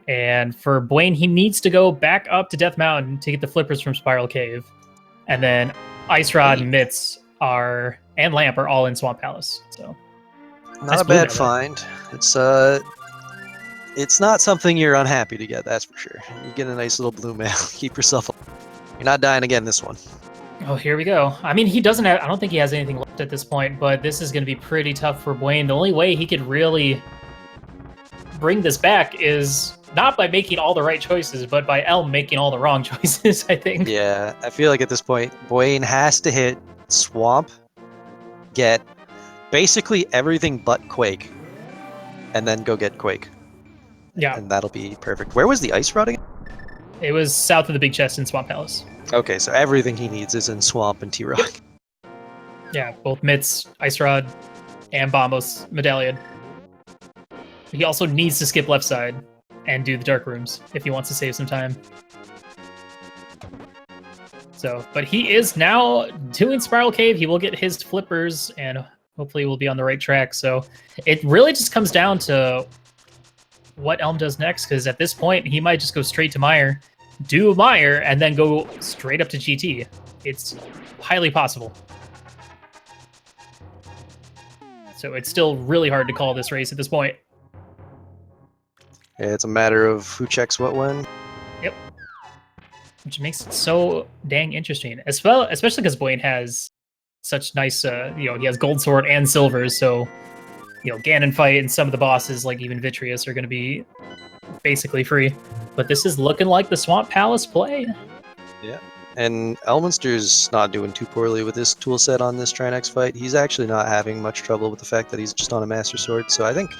And for Buane, he needs to go back up to Death Mountain to get the flippers from Spiral Cave. And then Ice Rod and Mitts and Lamp are all in Swamp Palace. So Not nice a blue bad mail, find. It's not something you're unhappy to get, that's for sure. You get a nice little blue mail. Keep yourself up. You're not dying again this one. Oh, here we go. I mean, he doesn't have. I don't think he has anything left at this point, but this is going to be pretty tough for Buane. The only way he could really bring this back is not by making all the right choices, but by Elm making all the wrong choices, I think. Yeah, I feel like at this point, Buane has to hit Swamp, get basically everything but Quake, and then go get Quake. Yeah. And that'll be perfect. Where was the Ice Rod again? It was south of the big chest in Swamp Palace. Okay, so everything he needs is in Swamp and T-Rock. Yep. Yeah, both Mitts, Ice Rod, and Bombos Medallion. He also needs to skip left side and do the dark rooms if he wants to save some time. So, but he is now doing Spiral Cave. He will get his flippers and hopefully we'll be on the right track. So it really just comes down to what Elm does next, because at this point he might just go straight to Meyer, do Meyer, and then go straight up to GT. It's highly possible. So it's still really hard to call this race at this point. It's a matter of who checks what when. Yep. Which makes it so dang interesting. As well, especially because Buane has such nice, he has gold sword and silvers, so, Ganon fight and some of the bosses, like even Vitreous, are going to be basically free. But this is looking like the Swamp Palace play. Yeah. And Elminster's not doing too poorly with this tool set on this Trinex fight. He's actually not having much trouble with the fact that he's just on a Master Sword, so I think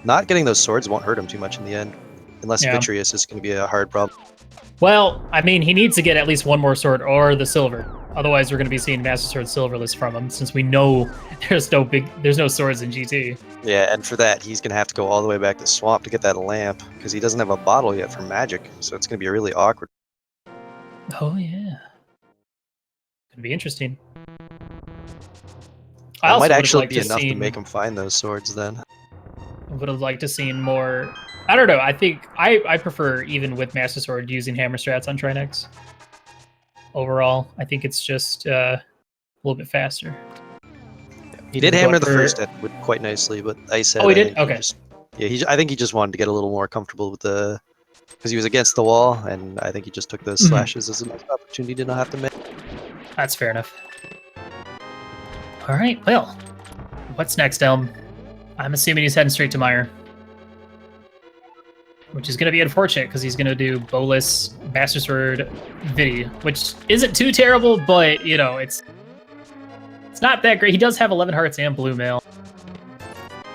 not getting those swords won't hurt him too much in the end. Unless Vitreous is going to be a hard problem. Well, I mean, he needs to get at least one more sword or the silver. Otherwise, we're going to be seeing Master Sword silverless from him, since we know there's no swords in GT. Yeah, and for that, he's going to have to go all the way back to Swamp to get that lamp, because he doesn't have a bottle yet for magic, so it's going to be really awkward. Oh, yeah. Could be interesting. That might actually be enough to make him find those swords then. Would have liked to seen more. I don't know. I think I prefer, even with Master Sword, using hammer strats on Trinex. Overall, I think it's just a little bit faster. He did hammer the first hit quite nicely, but Ice had. Oh, he did? Okay. I think he just wanted to get a little more comfortable with because he was against the wall, and I think he just took those slashes as a nice opportunity to not have to make. That's fair enough. All right, well, what's next, Elm? I'm assuming he's heading straight to Meyer. Which is going to be unfortunate, because he's going to do Bolus, Master Sword, Vidi, which isn't too terrible, but, it's not that great. He does have 11 hearts and blue mail.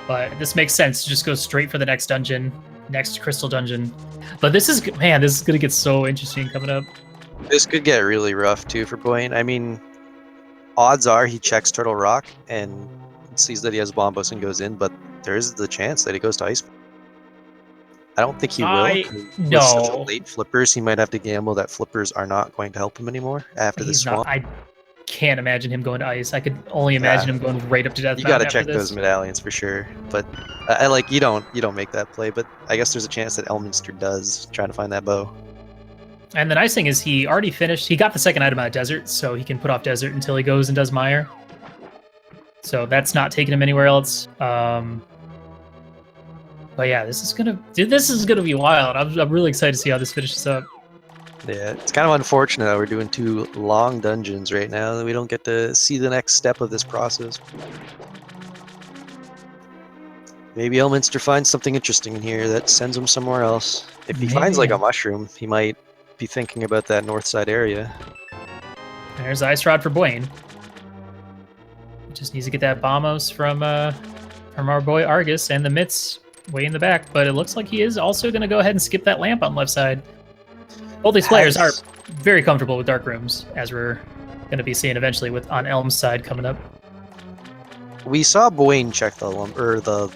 But this makes sense to just go straight for the next dungeon, next crystal dungeon. But this is going to get so interesting coming up. This could get really rough, too, for Buane. I mean, odds are he checks Turtle Rock and sees that he has Bombos and goes in, but there is the chance that he goes to Ice. I don't think he will. No. With such a late flippers, he might have to gamble that flippers are not going to help him anymore after the swamp. I can't imagine him going to Ice. I could only imagine him going right up to Death. You got to check those medallions for sure. But you don't make that play. But I guess there's a chance that Elminster does, trying to find that bow. And the nice thing is he already finished. He got the second item out of Desert, so he can put off Desert until he goes and does Meyer. So that's not taking him anywhere else. But yeah, this is gonna be wild. I'm really excited to see how this finishes up. Yeah, it's kind of unfortunate that we're doing 2 long dungeons right now, that we don't get to see the next step of this process. Maybe Elminster finds something interesting in here that sends him somewhere else. If he finds like Maybe. a mushroom, he might be thinking about that north side area. There's Ice Rod for Buane. Just needs to get that Bombos from our boy Argus, and the Mitts way in the back. But it looks like he is also going to go ahead and skip that lamp on the left side. Both these players are very comfortable with dark rooms, as we're going to be seeing eventually with on Elm's side coming up. We saw Buane check the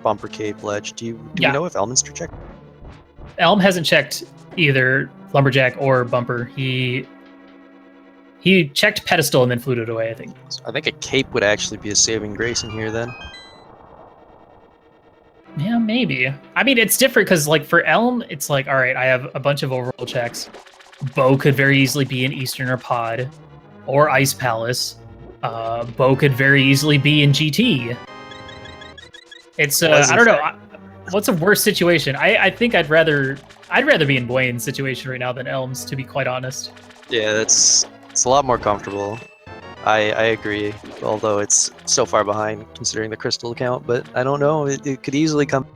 bumper cape ledge. Do you know if Elminster checked? Elm hasn't checked either lumberjack or bumper. He checked pedestal and then fluted away, I think. I think a cape would actually be a saving grace in here then. Yeah, maybe. I mean, it's different because, like, for Elm, it's like, all right, I have a bunch of overroll checks. Bow could very easily be in Easterner Pod or Ice Palace. Bow could very easily be in GT. It's I don't know. What's a worse situation? I think I'd rather be in Buane's situation right now than Elm's, to be quite honest. Yeah, it's a lot more comfortable. I agree, although it's so far behind considering the crystal account, but I don't know, it could easily come.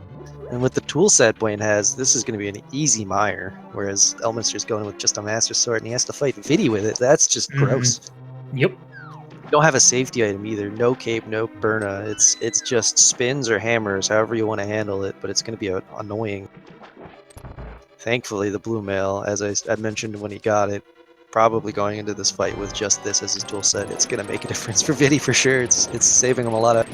And with the tool set Buane has, this is going to be an easy mire, whereas Elminster's going with just a Master Sword and he has to fight Vidi with it. That's just gross. Yep. You don't have a safety item either. No cape, no burna. It's just spins or hammers, however you want to handle it, but it's going to be annoying. Thankfully, the blue mail, as I mentioned when he got it, probably going into this fight with just this as his tool set, it's going to make a difference for Vidi for sure. It's saving him a lot of...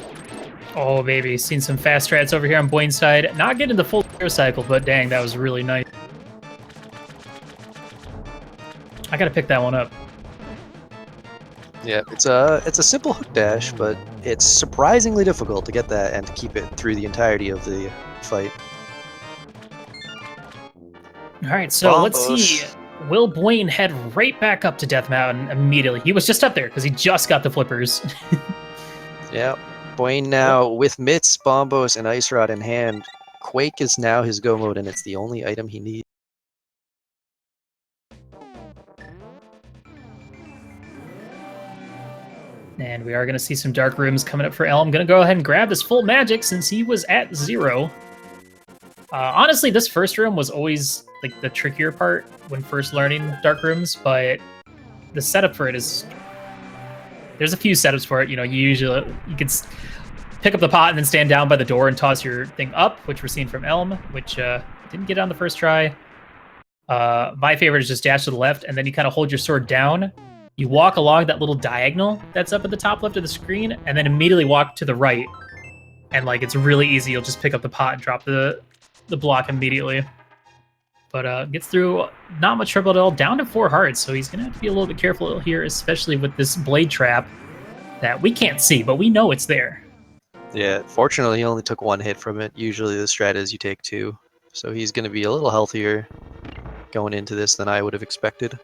Oh, baby. Seen some fast strats over here on Buane's side. Not getting the full air cycle, but dang, that was really nice. I got to pick that one up. Yeah, it's a simple hook dash, but it's surprisingly difficult to get that and to keep it through the entirety of the fight. All right, so let's see. Will Buane head right back up to Death Mountain immediately? He was just up there because he just got the flippers. Yeah, Buane now with mitts, bombos, and ice rod in hand. Quake is now his go mode, and it's the only item he needs. And we are going to see some dark rooms coming up for Elm. I'm going to go ahead and grab this full magic since he was at 0. Honestly, this first room was always like the trickier part when first learning dark rooms, but the setup for it is... There's a few setups for it. You know, you can pick up the pot and then stand down by the door and toss your thing up, which we're seeing from Elm, which didn't get on the first try. My favorite is just dash to the left, and then you kind of hold your sword down. You walk along that little diagonal that's up at the top left of the screen, and then immediately walk to the right. And like, it's really easy. You'll just pick up the pot and drop the block immediately. But gets through not much trouble at all, down to 4 hearts, so he's gonna have to be a little bit careful here, especially with this blade trap that we can't see, but we know it's there. Yeah, fortunately he only took 1 hit from it. Usually the strat is you take 2, so he's gonna be a little healthier going into this than I would have expected,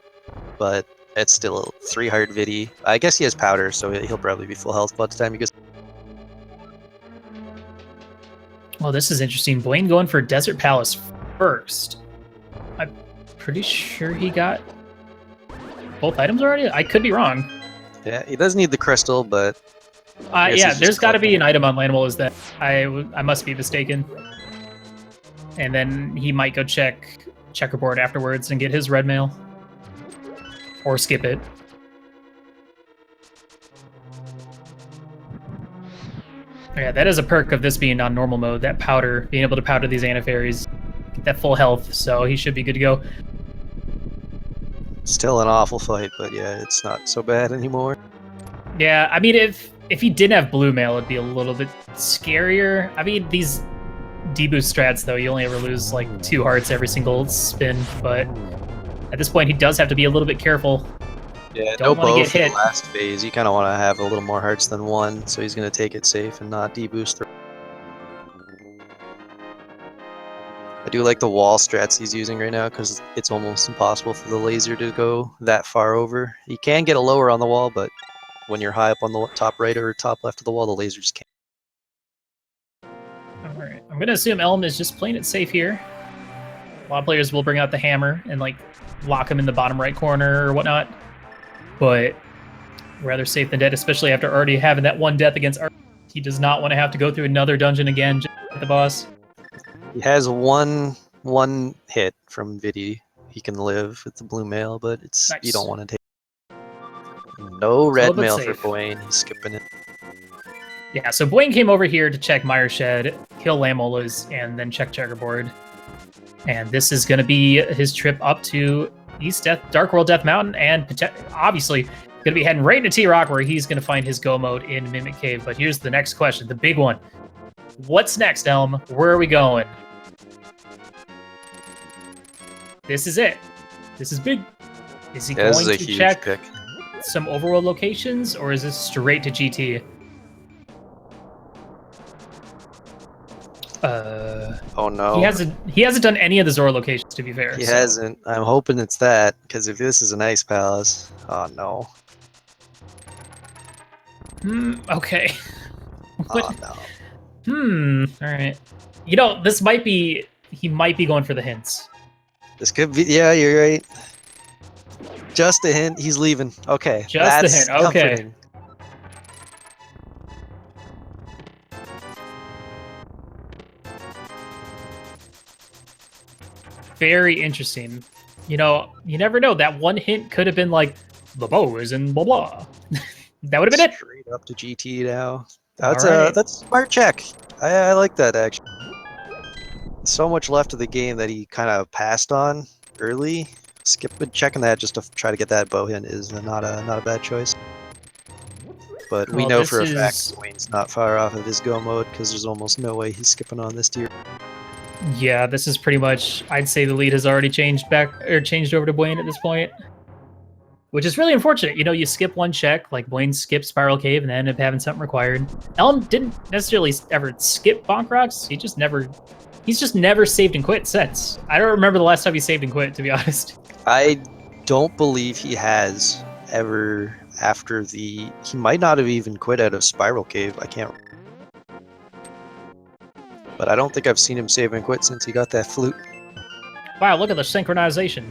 but it's still a 3 heart Vidi. I guess he has powder, so he'll probably be full health by the time he gets... Well, this is interesting. Buane going for Desert Palace first. I'm pretty sure he got both items already? I could be wrong. Yeah, he does need the crystal, but... yeah, there's got to be an item on Landwell is that I must be mistaken. And then he might go check checkerboard afterwards and get his red mail. Or skip it. Yeah, that is a perk of this being on normal mode, that powder, being able to powder these antifairies, get that full health, so he should be good to go. Still an awful fight, but yeah, it's not so bad anymore. Yeah, I mean, if he didn't have blue mail, it'd be a little bit scarier. I mean, these deboost strats, though, you only ever lose like 2 hearts every single spin, but at this point, he does have to be a little bit careful. Yeah, Don't no bow get for hit. the last phase. You kind of want to have a little more hearts than 1, so he's going to take it safe and not deboost. I do like the wall strats he's using right now because it's almost impossible for the laser to go that far over. You can get a lower on the wall, but when you're high up on the top right or top left of the wall, the laser just can't. Alright, I'm going to assume Elm is just playing it safe here. A lot of players will bring out the hammer and like lock him in the bottom right corner or whatnot. But rather safe than dead, especially after already having that 1 death against Art. He does not want to have to go through another dungeon again just to get the boss. He has one hit from Vidi. He can live with the blue mail, but it's you Nice. don't want to take. No red but mail safe. for Buane. He's skipping it. Yeah, so Buane came over here to check Mire Shed, kill Lamolas, and then check checkerboard. And this is going to be his trip up to Dark World Death Mountain, and obviously going to be heading right into T-Rock, where he's going to find his go mode in Mimic Cave. But here's the next question, the big one. What's next, Elm? Where are we going? This is it. This is big. Is he going This is a to huge check pick. some overworld locations, or is this straight to GT? Oh no. He hasn't done any of the Zora locations, to be fair. He hasn't. I'm hoping it's that, because if this is an ice palace, oh no. Okay. Oh no. All right. You know, this might be. He might be going for the hints. This could be. Yeah, you're right. Just a hint. He's leaving. Okay. Just that's a hint. Okay. comforting. Very interesting. You know, you never know. That one hint could have been like, the bow is in blah blah. That would have been it. Straight up to GT now. All That's right. that's a smart check. I like that actually. So much left of the game that he kind of passed on early. Checking that just to try to get that bow hint is not a bad choice. But we Well, know this for a is- fact Wayne's not far off of his go mode, because there's almost no way he's skipping on this tier. Yeah, this is pretty much. I'd say the lead has already changed over to Buane at this point, which is really unfortunate. You know, you skip one check, like Buane skipped Spiral Cave, and then end up having something required. Elm didn't necessarily ever skip Bonk Rocks. He's just never saved and quit since. I don't remember the last time he saved and quit, to be honest. I don't believe he has ever after he might not have even quit out of Spiral Cave. I can't. But I don't think I've seen him save and quit since he got that flute. Wow, look at the synchronization.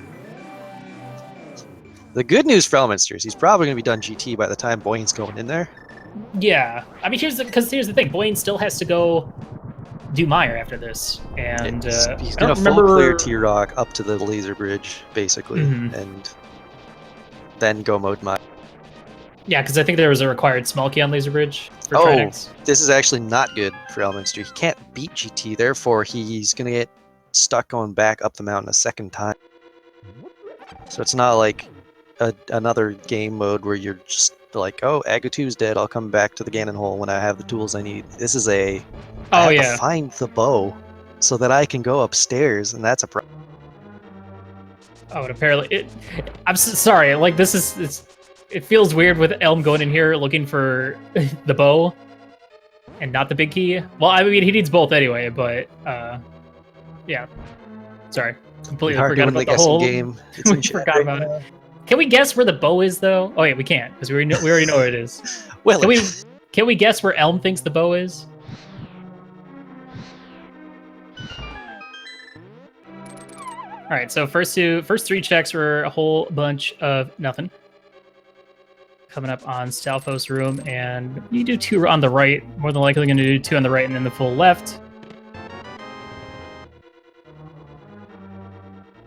The good news for Elminster is he's probably going to be done GT by the time Buane's going in there. Yeah, I mean, here's the thing. Buane still has to go do Mire after this, and he's I going to don't full remember clear T-Rock up to the laser bridge, basically, Mhm. and then go mode Mire. Yeah, because I think there was a required small key on Laser Bridge for Oh. Trinex. This is actually not good for Elminster. He can't beat GT, therefore he's going to get stuck going back up the mountain a second time. So it's not like another game mode where you're just like, oh, Agatu's dead, I'll come back to the Ganon Hole when I have the tools I need. This is I have to find the bow so that I can go upstairs, and that's a problem. Oh, and apparently I'm sorry. Like it feels weird with Elm going in here looking for the bow and not the big key. Well, I mean, he needs both anyway, but yeah. Sorry, completely forgot about the whole game. We forgot about it. Can we guess where the bow is, though? Oh, yeah, we can't, because we already know where it is. Well, Can we guess where Elm thinks the bow is? All right, so first three checks were a whole bunch of nothing. Coming up on Stalfos room, and you do two on the right. More than likely going to do two on the right and then the full left.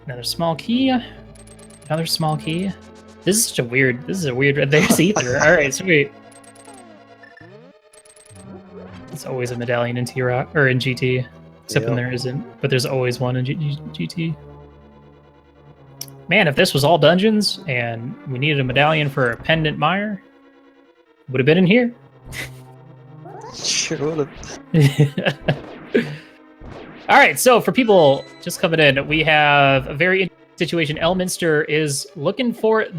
Another small key. Another small key. This is a weird. There's Ether. All right, sweet. It's always a medallion in T-Rock or in GT, except when there isn't. But there's always one in GT. Man, if this was all dungeons and we needed a medallion for a pendant mire, would have been in here. Sure would have. All right, so for people just coming in, we have a very interesting situation. Elminster is looking for he's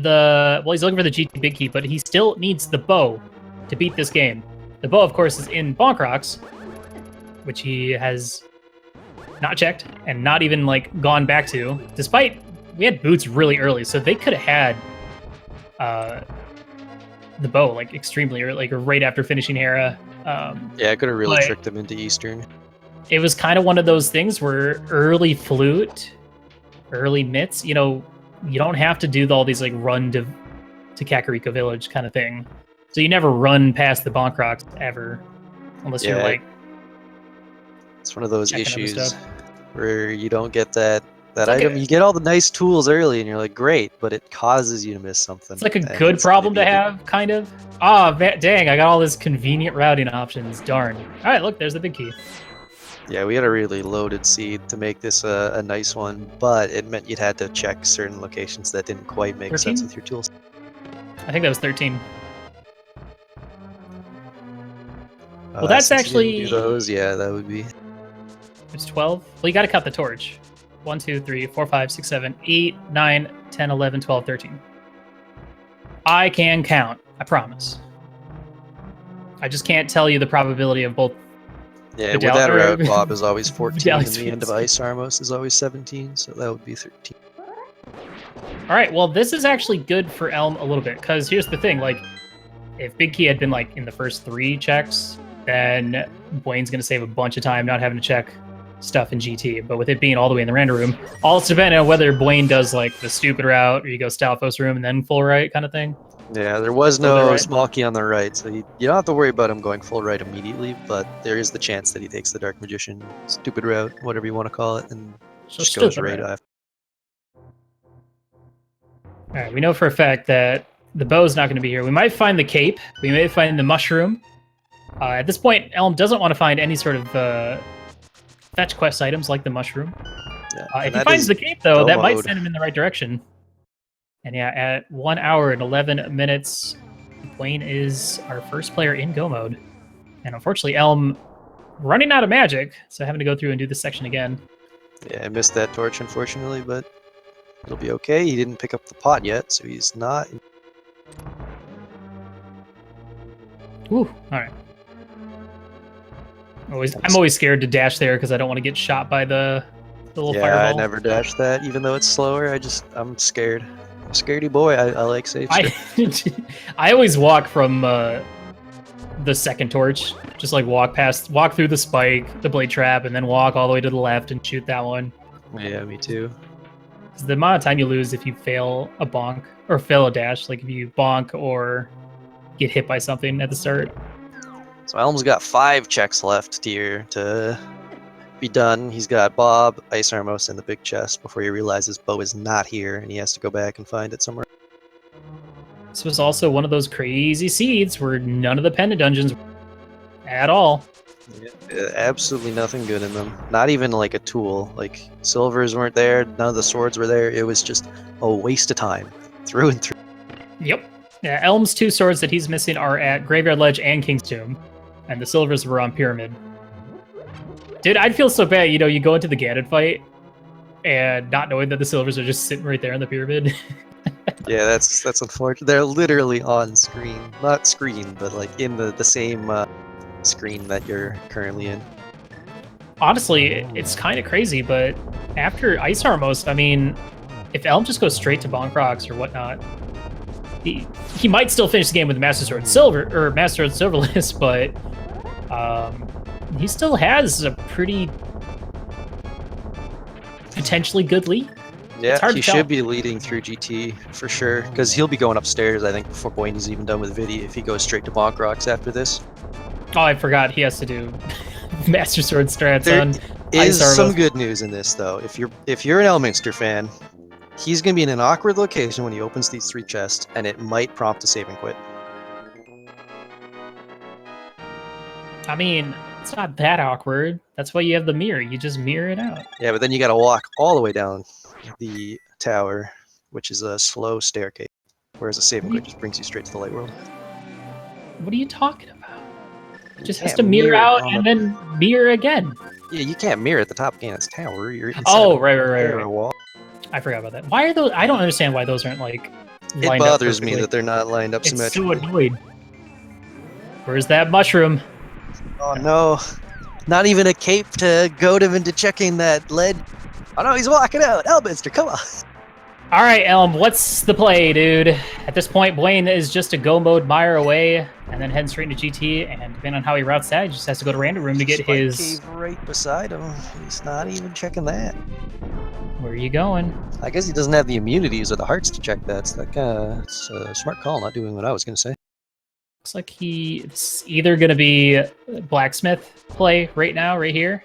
looking for the GT big key, but he still needs the bow to beat this game. The bow, of course, is in Bonk Rocks, which he has not checked and not even gone back to, despite we had boots really early, so they could have had the bow extremely early, right after finishing Hera. Yeah, I could have really tricked them into Eastern. It was kind of one of those things where early flute, early mitts, you don't have to do all these run to Kakariko Village kind of thing. So you never run past the Bonk Rocks ever. unless Yeah, you're like it's one of those checking other issues stuff. where you don't get that It's like item. You get all the nice tools early, and you're like, great, but it causes you to miss something. it's like a and good it's gonna problem be to have, kind of. Ah, dang! I got all this convenient routing options. Darn. All right, look, there's the big key. Yeah, we had a really loaded seed to make this a nice one, but it meant you'd had to check certain locations that didn't quite make 13? sense with your tools. I think that was 13. Well, that's Since you didn't actually... do those, yeah, that would be... It's 12. Well, you got to cut the torch. 1, 2, 3, 4, 5, 6, 7, 8, 9, 10, 11, 12, 13. I can count. I promise. I just can't tell you the probability of both. Yeah, with that route, Bob is always 14, and the end of Ice Armos is always 17, so that would be 13. All right, well, this is actually good for Elm a little bit, because here's the thing, like, if Big Key had been, like, in the first 3 checks, then Buane's going to save a bunch of time not having to check stuff in GT, but with it being all the way in the random room, all it's depending on whether Buane does, like, the stupid route, or you go Stalfos room and then full right kind of thing. Yeah, there was no small key on the right, so you don't have to worry about him going full right immediately, but there is the chance that he takes the Dark Magician stupid route, whatever you want to call it, and just goes right after. Alright, we know for a fact that the bow's not going to be here. We might find the cape. We may find the mushroom. At this point, Elm doesn't want to find any sort of fetch quest items like the mushroom. Yeah, if he finds the cape, though, that might send him in the right direction. And yeah, at 1 hour and 11 minutes, Buane is our first player in Go mode. And unfortunately, Elm running out of magic, so having to go through and do this section again. Yeah, I missed that torch, unfortunately, but it'll be okay. He didn't pick up the pot yet, so he's not... Ooh, alright. I'm always scared to dash there because I don't want to get shot by the little fireball. Yeah, I never dash that, even though it's slower. I'm scared. I'm a scaredy boy. I like safe stuff. I always walk from the second torch. Just like walk through the spike, the blade trap, and then walk all the way to the left and shoot that one. Yeah, me too. Because the amount of time you lose if you fail a bonk, or fail a dash, like if you bonk or get hit by something at the start. So Elm's got 5 checks left here to be done. He's got Bob, Ice Armos, and the big chest before he realizes Bo is not here, and he has to go back and find it somewhere. This was also one of those crazy seeds where none of the pendant dungeons at all. Yeah, absolutely nothing good in them. Not even like a tool. Like silvers weren't there, none of the swords were there. It was just a waste of time, through and through. Yep. Yeah, Elm's 2 swords that he's missing are at Graveyard Ledge and King's Tomb, and the silvers were on Pyramid. Dude, I'd feel so bad, you go into the Ganon fight, and not knowing that the silvers are just sitting right there on the Pyramid. Yeah, that's unfortunate. They're literally on screen. Not screen, but like in the same screen that you're currently in. Honestly, it's kind of crazy, but after Ice Armos, I mean, if Elm just goes straight to Bonk Rocks or whatnot, he might still finish the game with Master Sword Silver, or Master Sword Silverless, but he still has a pretty potentially good lead. Yeah, he should be leading through GT for sure, because he'll be going upstairs, I think, before Buane's even done with Vidi, if he goes straight to Bonk Rocks after this. Oh, I forgot he has to do Master Sword strats on There is some good news in this, though. If you're an Elminster fan, he's going to be in an awkward location when he opens these 3 chests, and it might prompt a save and quit. I mean, it's not that awkward. That's why you have the mirror. You just mirror it out. Yeah, but then you got to walk all the way down the tower, which is a slow staircase, whereas a save and quit just brings you straight to the light world. What are you talking about? It just has to mirror out and then mirror again. Yeah, you can't mirror at the top of Ganon's tower. You're inside right. Wall. I forgot about that. Why are those? I don't understand why those aren't like lined up. It bothers up me that they're not lined up symmetrically. It's so annoyed. Where's that mushroom? Oh no. Not even a cape to goad him into checking that lead. Oh no, he's walking out. Elminster, come on. All right, Elm, what's the play, dude? At this point, Buane is just a go mode mire away, and then heading straight into GT, and depending on how he routes that, he just has to go to random room to get his... cave right beside him. He's not even checking that. Where are you going? I guess he doesn't have the immunities or the hearts to check that. So it's a smart call, not doing what I was going to say. Looks like it's either going to be blacksmith play right now, right here,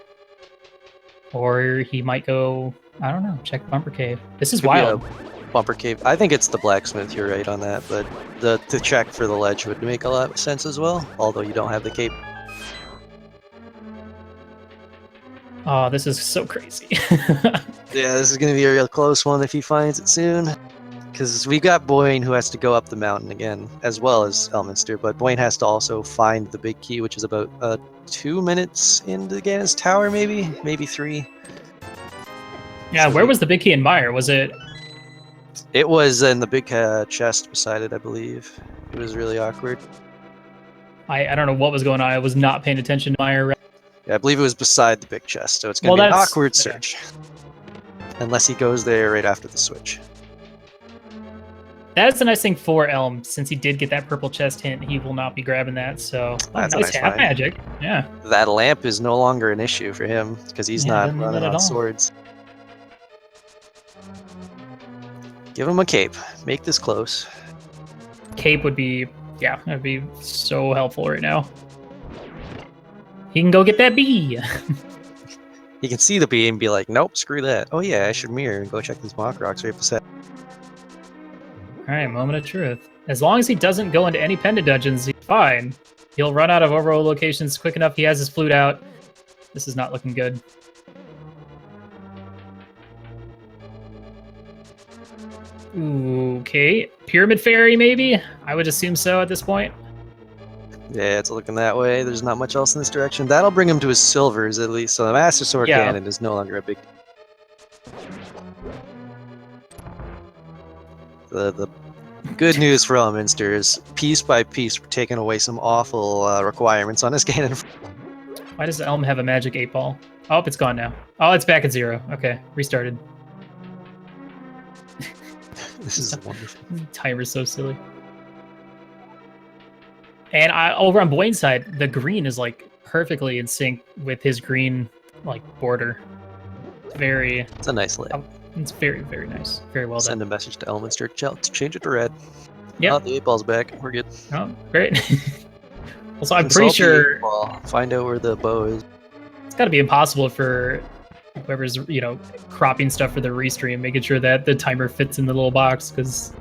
or he might go, I don't know, check bumper cave. This is Could be wild. a bumper cave. I think it's the blacksmith. You're right on that, but the check for the ledge would make a lot of sense as well. Although you don't have the cape. Oh, this is so crazy. Yeah, this is gonna be a real close one if he finds it soon. Because we got Buane who has to go up the mountain again, as well as Elminster, but Buane has to also find the big key, which is about 2 minutes into Ganon's tower, maybe 3. Yeah, So where was the big key in Meyer? Was it? It was in the big chest beside it, I believe. It was really awkward. I don't know what was going on. I was not paying attention to Meyer. Yeah, I believe it was beside the big chest, so it's going to be an awkward yeah. search. Unless he goes there right after the switch. That's the nice thing for Elm. Since he did get that purple chest hint, he will not be grabbing that. So That's a nice nice half find. magic. Yeah. That lamp is no longer an issue for him, because he's not running on swords. Give him a cape. Make this close. Cape would be, yeah, that'd be so helpful right now. He can go get that bee. He can see the bee and be like, nope, screw that. Oh yeah, I should mirror and go check these mock rocks right beside. Alright, moment of truth. As long as he doesn't go into any pendant dungeons, he's fine. He'll run out of overworld locations quick enough. He has his flute out. This is not looking good. Ooh, okay. Pyramid Fairy, maybe? I would assume so at this point. Yeah, it's looking that way. There's not much else in this direction. That'll bring him to his silvers, at least. So the Master Sword Cannon is no longer a big deal. The good news for Elminster is, piece by piece, we're taking away some awful requirements on his cannon. Why does Elm have a magic 8-ball? Oh, it's gone now. Oh, it's back at 0. Okay, restarted. This is wonderful. Timer's so silly. And over on Buane's side, the green is like perfectly in sync with his green like border. It's a nice layout. It's very, very nice. Very well done. Send a message to Elminster to change it to red. Yeah. Oh, the 8-ball's back. We're good. Oh, great. Also, I'm pretty sure find out where the bow is. It's got to be impossible for whoever's, cropping stuff for the restream, making sure that the timer fits in the little box, because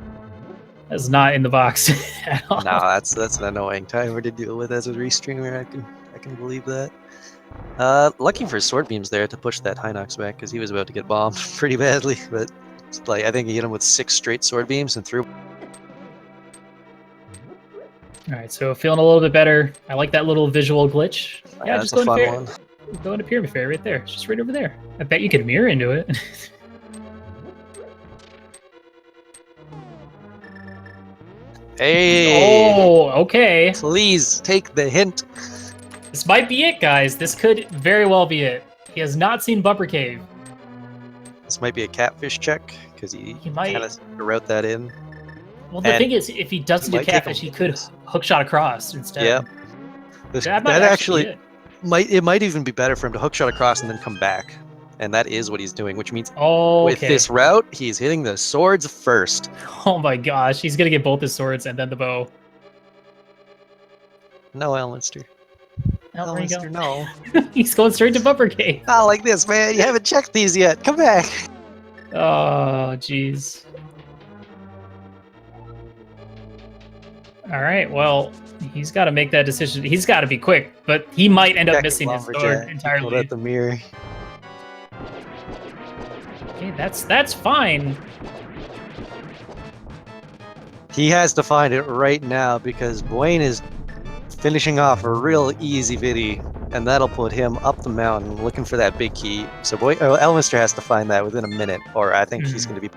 that's not in the box at all. No, that's an annoying timer to deal with as a restreamer. I can believe that. Lucky for sword beams there to push that Hinox back, because he was about to get bombed pretty badly. But I think he hit him with 6 straight sword beams and threw. All right, so feeling a little bit better. I like that little visual glitch. Yeah, that's just a fun one. Go into Pyramid Fairy right there. It's just right over there. I bet you could mirror into it. Hey! Oh, okay. Please take the hint. This might be it, guys. This could very well be it. He has not seen Bumper Cave. This might be a catfish check, because he might kind of wrote that in. Well, the thing is, if he doesn't do catfish, he could hookshot across instead. Yeah. That actually might even be better for him to hookshot across and then come back. And that is what he's doing, which means with this route, he's hitting the swords first. Oh my gosh, he's going to get both his swords and then the bow. No, Elminster. Elminster, no. He's going straight to Bumper Cave. Not like this, man. You haven't checked these yet. Come back. Oh, jeez. All right, well, he's got to make that decision. He's got to be quick, but he might end up missing his sword entirely. At the mirror. Okay, that's fine. He has to find it right now because Buane is finishing off a real easy viddy, and that'll put him up the mountain looking for that big key. So Elminster has to find that within a minute, or I think he's going to be.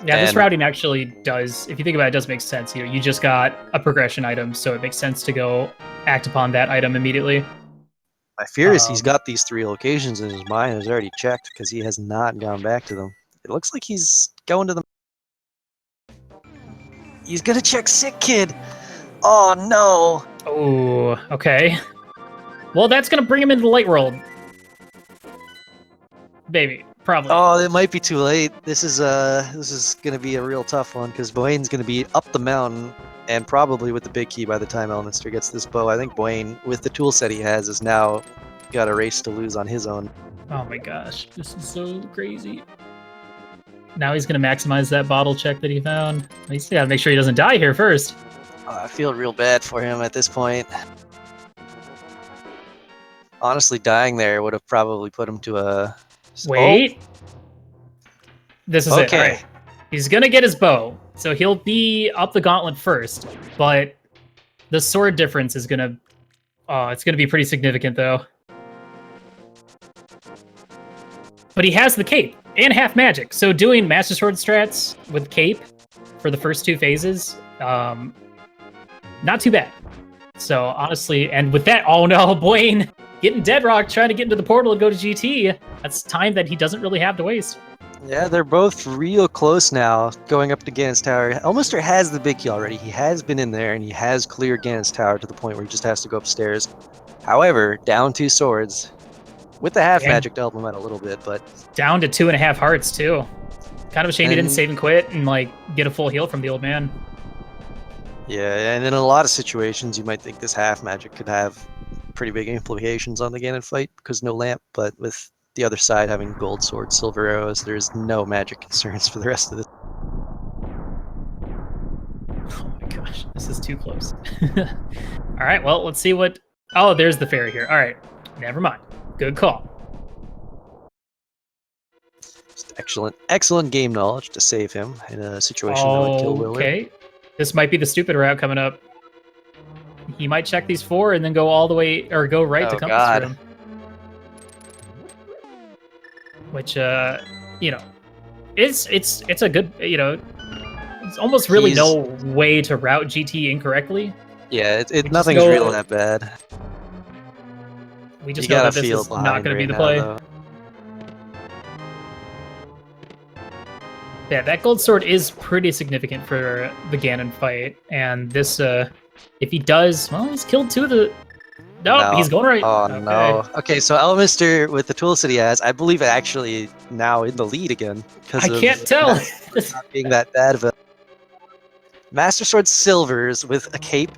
Yeah, this routing actually does, if you think about it, does make sense. You just got a progression item, so it makes sense to go act upon that item immediately. My fear is he's got these 3 locations in his mind. He's already checked because he has not gone back to them. It looks like he's going to them. He's gonna check Sick Kid. Oh no. Oh, okay. Well, that's gonna bring him into the light world. Baby. Probably. Oh, it might be too late. This is gonna be a real tough one because Buane's gonna be up the mountain and probably with the big key by the time Elminster gets this bow. I think Buane, with the tool set he has, is now got a race to lose on his own. Oh my gosh, this is so crazy. Now he's gonna maximize that bottle check that he found. He's gotta make sure he doesn't die here first. I feel real bad for him at this point. Honestly, dying there would have probably put him to a... Wait. Oh. This is it. Okay. All right. He's gonna get his bow, so he'll be up the gauntlet first, but the sword difference is gonna... Oh, it's gonna be pretty significant, though. But he has the cape and half magic, so doing Master Sword strats with cape for the first 2 phases, not too bad. So honestly, and with that, oh no, Buane getting Deadrock, trying to get into the portal and go to GT. That's time that he doesn't really have to waste. Yeah, they're both real close now, going up to Ganon's Tower. Elminster has the big key already. He has been in there, and he has cleared Ganon's Tower to the point where he just has to go upstairs. However, down 2 swords, with the half magic to help him out a little bit, but... Down to 2.5 hearts, too. Kind of a shame he didn't save and quit and, like, get a full heal from the old man. Yeah, and in a lot of situations, you might think this half magic could have pretty big implications on the Ganon fight because no lamp, but with the other side having gold sword, silver arrows, there's no magic concerns for the rest of this. Oh my gosh, this is too close. All right, well, let's see what... Oh, there's the fairy here. All right, never mind. Good call. Just excellent game knowledge to save him in a situation that would kill Willard. Okay, this might be the stupid route coming up. He might check these 4 and then go all the way, or go right to Compass Room. Which, you know, it's a good, you know, it's almost really no way to route GT incorrectly. Yeah, nothing's really that bad. We just know that this is not going to be the play. Yeah, that gold sword is pretty significant for the Ganon fight, and this, if he does, well, he's killed 2 of the... No, he's going right. Oh, no. Okay, so Elminster, with the toolset he has, I believe actually now in the lead again. I can't tell. Not being that bad of a... Master Sword Silvers with a cape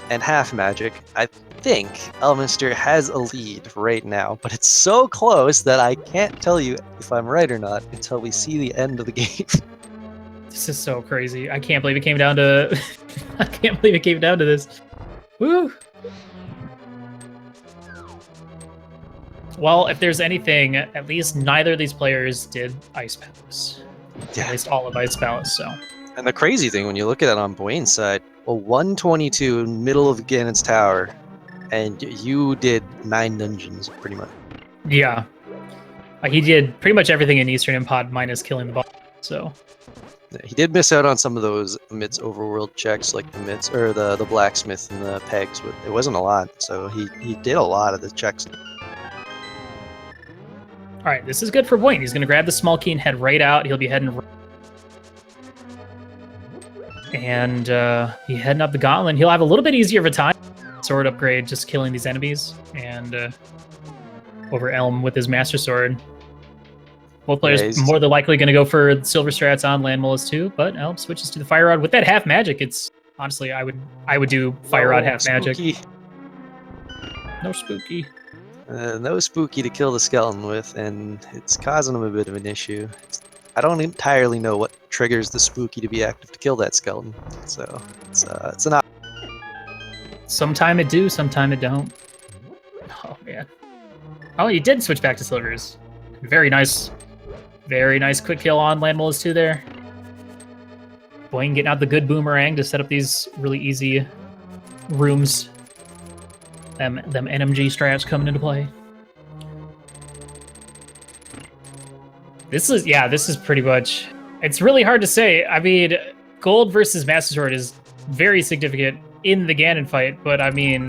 and half magic. I think Elminster has a lead right now, but it's so close that I can't tell you if I'm right or not until we see the end of the game. This is so crazy. I can't believe it came down to... I can't believe it came down to this. Woo! Well, if there's anything, at least neither of these players did Ice Palace. Yeah. At least all of Ice Palace, so... And the crazy thing, when you look at it on Buane's side, a 122 middle of Ganon's Tower, and you did 9 dungeons, pretty much. Yeah. He did pretty much everything in Eastern Impod minus killing the boss, so... He did miss out on some of those MIT's overworld checks, like the MIT's, or the blacksmith and the pegs, but it wasn't a lot, so he did a lot of the checks. Alright, this is good for Buane. He's going to grab the small key and head right out. He'll be heading... And be heading up the gauntlet. He'll have a little bit easier of a time. Sword upgrade, just killing these enemies. And over Elm with his Master Sword. Both players more than likely going to go for silver strats on Land Mollis too, but Elm switches to the Fire Rod. With that half magic, it's... Honestly, I would do Fire Rod half magic. No spooky. No spooky to kill the skeleton with, and it's causing him a bit of an issue. I don't entirely know what triggers the spooky to be active to kill that skeleton, so it's an option. Sometime it do, sometime it don't. Oh man. Oh, he did switch back to silvers. Very nice quick kill on Land Mollis 2 there. Buane getting out the good boomerang to set up these really easy rooms. Them NMG strats coming into play. This is pretty much... It's really hard to say. I mean, gold versus Master Sword is very significant in the Ganon fight, but I mean...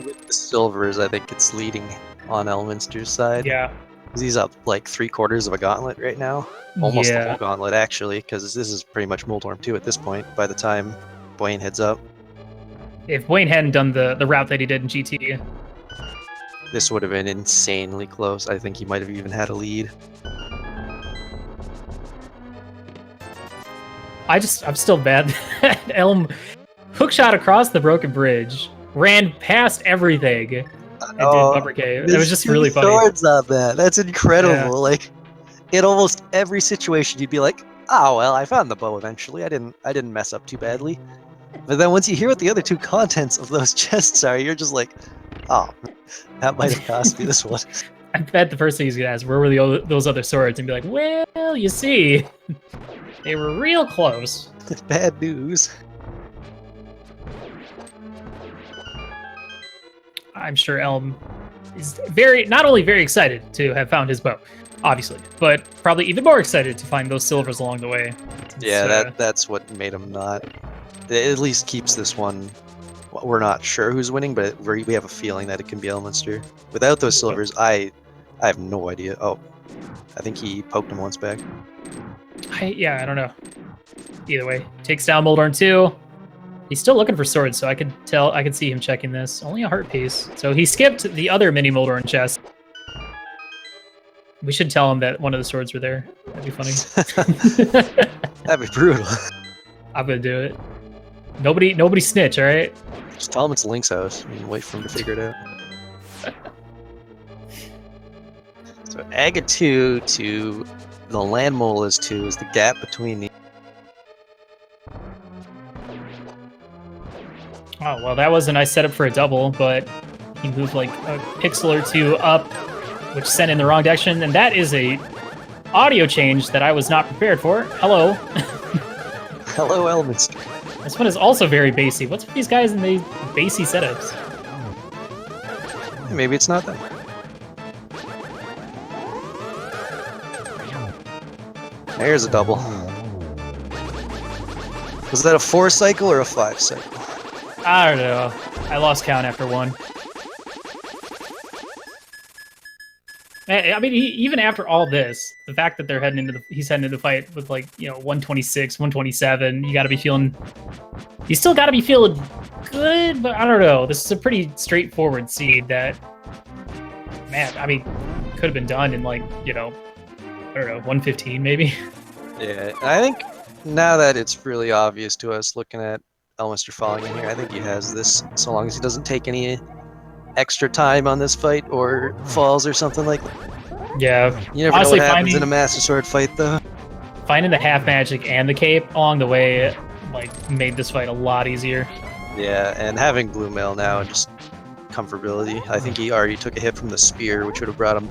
With the silvers, I think it's leading on Elminster's side. Yeah. He's up like 3/4 of a gauntlet right now. Almost the whole gauntlet, actually, because this is pretty much Moldorm 2 at this point by the time Buane heads up. If Buane hadn't done the route that he did in GT... This would have been insanely close. I think he might have even had a lead. I'm still bad. Elm hookshot across the broken bridge, ran past everything, and did bumper K. It was just really funny. Swords on that. That's incredible. Yeah. Like in almost every situation, you'd be like, "Oh well, I found the bow eventually. I didn't mess up too badly." But then once you hear what the other two contents of those chests are, you're just like, "Oh, that might have cost me this one." I bet the first thing he's gonna ask, where were those other swords? And be like, well, you see, they were real close. Bad news. I'm sure Elm is not only very excited to have found his bow, obviously, but probably even more excited to find those silvers along the way. Yeah, that's what made him not. It at least keeps this one. We're not sure who's winning, but we have a feeling that it can be Elminster. Without those silvers, I have no idea. Oh, I think he poked him once back. Yeah, I don't know. Either way, takes down Moldorn 2. He's still looking for swords, so I could see him checking this. Only a heart piece. So he skipped the other mini Moldorn chest. We should tell him that one of the swords were there. That'd be funny. That'd be brutal. I'm gonna do it. Nobody snitch, all right? Just tell him it's Link's house and wait for him to figure it out. So Aga 2 to the land mole is 2 is the gap between the. Oh, well, that was a nice setup for a double, but he moved like a pixel or two up, which sent in the wrong direction, and that is a audio change that I was not prepared for. Hello. Hello, Elminster. This one is also very bassy. What's with these guys in these bassy setups? Maybe it's not them. There's a double. Was that a 4 cycle or a 5 cycle? I don't know. I lost count after one. I mean, even after all this, the fact that he's heading into the fight with 126, 127, you got to be feeling. You still got to be feeling good, but I don't know. This is a pretty straightforward seed that, man. I mean, could have been done in I don't know, 115 maybe. Yeah, I think now that it's really obvious to us looking at Elminster falling in here, I think he has this, so long as he doesn't take any extra time on this fight or falls or something like that. Yeah. You never Honestly, know what happens in a Master Sword fight, though. Finding the half magic and the cape along the way, made this fight a lot easier. Yeah, and having Blue Mail now, just comfortability. I think he already took a hit from the spear, which would have brought him.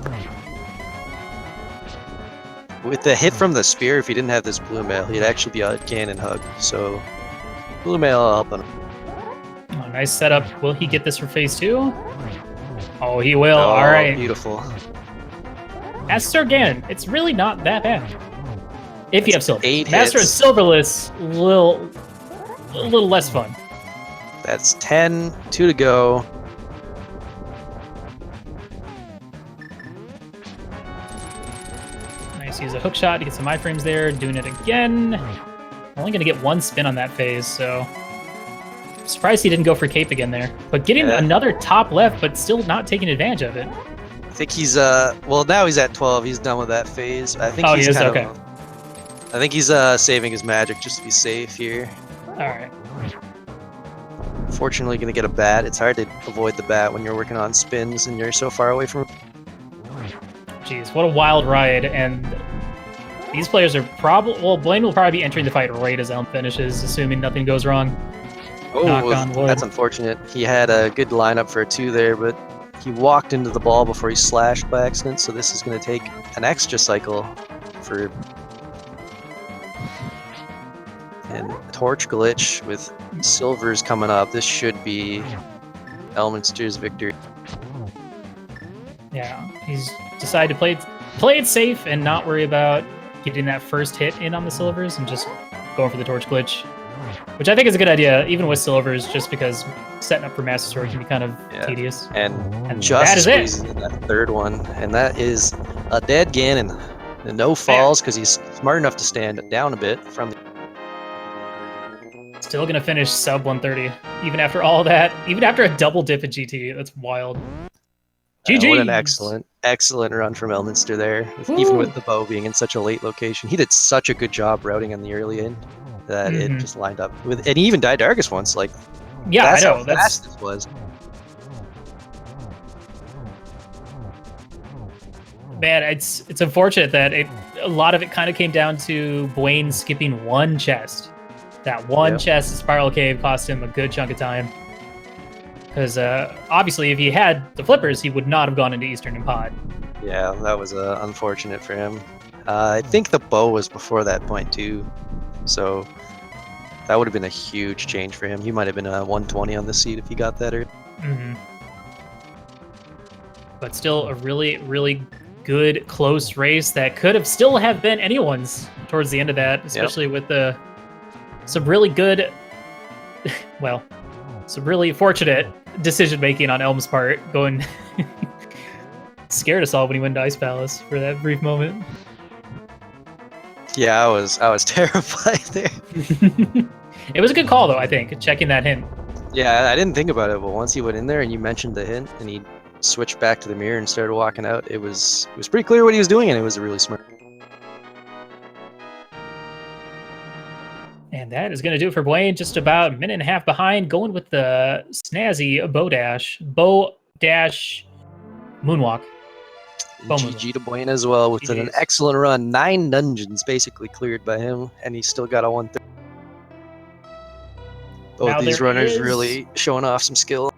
With the hit from the spear, if he didn't have this Blue Mail, he'd actually be out cannon hug. So, Blue Mail will help him. Oh, nice setup. Will he get this for phase 2? Oh, he will. Oh, all right. Beautiful. As Sir Ganon, it's really not that bad. If you have silver. 8 Master hits. and Silverless, a little less fun. That's 10, 2 to go. Nice, use a hook shot to get some iframes there. Doing it again. Only going to get one spin on that phase, so... Surprised he didn't go for cape again there. But getting another top left, but still not taking advantage of it. I think he's, well, now he's at 12. He's done with that phase. I think he's he is? kind Okay. I think he's saving his magic just to be safe here. Alright. Fortunately, going to get a bat. It's hard to avoid the bat when you're working on spins and you're so far away from it. Jeez, what a wild ride, and these players are probably... Well, Buane will probably be entering the fight right as Elm finishes, assuming nothing goes wrong. Knock on wood. That's unfortunate. He had a good lineup for a 2 there, but he walked into the ball before he slashed by accident, so this is going to take an extra cycle for... And torch glitch with silvers coming up. This should be Elminster's victory. Yeah, he's decided to play it safe and not worry about getting that first hit in on the silvers and just going for the torch glitch. Which I think is a good idea, even with silvers, just because setting up for Master Sword can be kind of tedious. And just that is squeezes in that third one, and that is a dead Ganon. And no falls because he's smart enough to stand down a bit from the... Still gonna finish sub 130, even after all that, even after a double dip at GT. That's wild. GG! What an excellent run from Elminster there, even with the bow being in such a late location. He did such a good job routing on the early end. that it just lined up with, and he even died Darkest once. Like, yeah, that's I know. how That's fast this was. man. It's unfortunate that a lot of it kind of came down to Buane skipping one chest. That one chest in Spiral Cave cost him a good chunk of time. Because obviously, if he had the flippers, he would not have gone into Eastern and Pod. Yeah, that was unfortunate for him. I think the bow was before that point too, so that would have been a huge change for him. He might have been a 120 on the seat if he got that early. But still, a really, really good close race that could have still have been anyone's towards the end of that, especially with some really good, well, some really fortunate decision making on Elm's part, going scared us all when he went to Ice Palace for that brief moment. Yeah, I was terrified there. It was a good call though, I think, checking that hint. Yeah, I didn't think about it, but once he went in there and you mentioned the hint and he switched back to the mirror and started walking out, it was pretty clear what he was doing, and it was really smart. And that is going to do it for Buane. Just about a minute and a half behind, going with the snazzy bow dash moonwalk. GG to Buane as well with an excellent run. 9 dungeons basically cleared by him, and he's still got a 130. Both these runners really showing off some skill.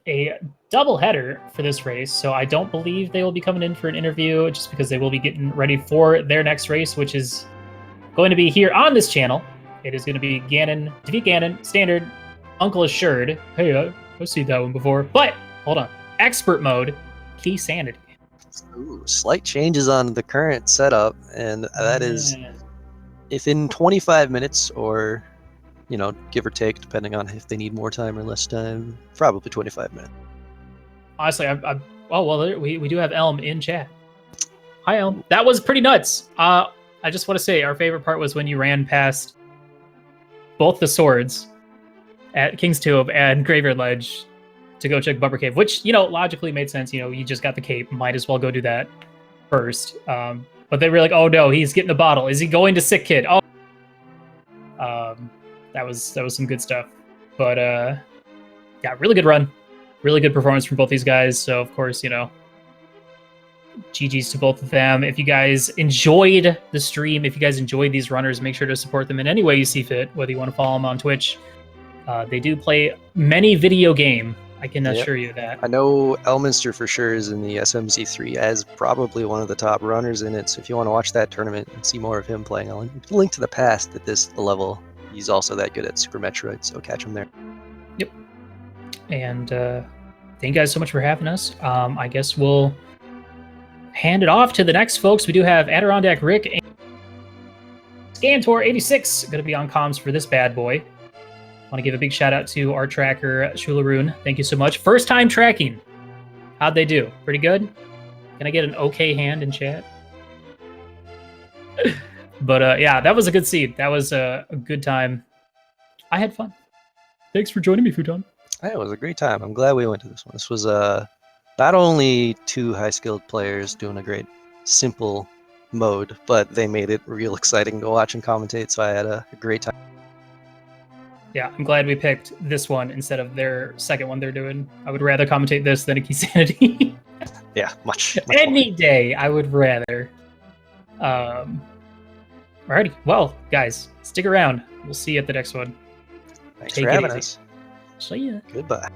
A double header for this race, so I don't believe they will be coming in for an interview, just because they will be getting ready for their next race, which is going to be here on this channel. It is going to be Ganon, defeat Ganon, standard, Uncle Assured. Hey, I've seen that one before. But, hold on. Expert mode, Key Sanity. Ooh, slight changes on the current setup, and that is if in 25 minutes or, you know, give or take, depending on if they need more time or less time, probably 25 minutes. Honestly, oh, well, we do have Elm in chat. Hi, Elm. That was pretty nuts. I just want to say our favorite part was when you ran past both the swords at King's Tomb and Graveyard Ledge to go check Bumper Cave, which, you know, logically made sense. You know, you just got the cape, might as well go do that first. But they were like, oh no, he's getting the bottle. Is he going to Sick Kid? Oh, that was some good stuff. But yeah, really good run, really good performance from both these guys. So of course, you know, GG's to both of them. If you guys enjoyed the stream, if you guys enjoyed these runners, make sure to support them in any way you see fit, whether you want to follow them on Twitch. They do play many video game. I can assure you that. I know Elminster for sure is in the SMZ3 as probably one of the top runners in it. So if you want to watch that tournament and see more of him playing, I'll link to the past at this level. He's also that good at Super Metroid, so catch him there. Yep. And thank you guys so much for having us. I guess we'll hand it off to the next folks. We do have Adirondack Rick and Scantor86 going to be on comms for this bad boy. Want to give a big shout out to our tracker, Shularoon. Thank you so much. First time tracking. How'd they do? Pretty good? Can I get an okay hand in chat? But yeah, that was a good seed. That was a good time. I had fun. Thanks for joining me, Futon. Yeah, it was a great time. I'm glad we went to this one. This was not only 2 high-skilled players doing a great, simple mode, but they made it real exciting to watch and commentate, so I had a great time. Yeah, I'm glad we picked this one instead of their second one they're doing. I would rather commentate this than a Key Sanity. Yeah, much Any day, I would rather. Alrighty, well, guys, stick around. We'll see you at the next one. Thanks for having us. See ya. Goodbye.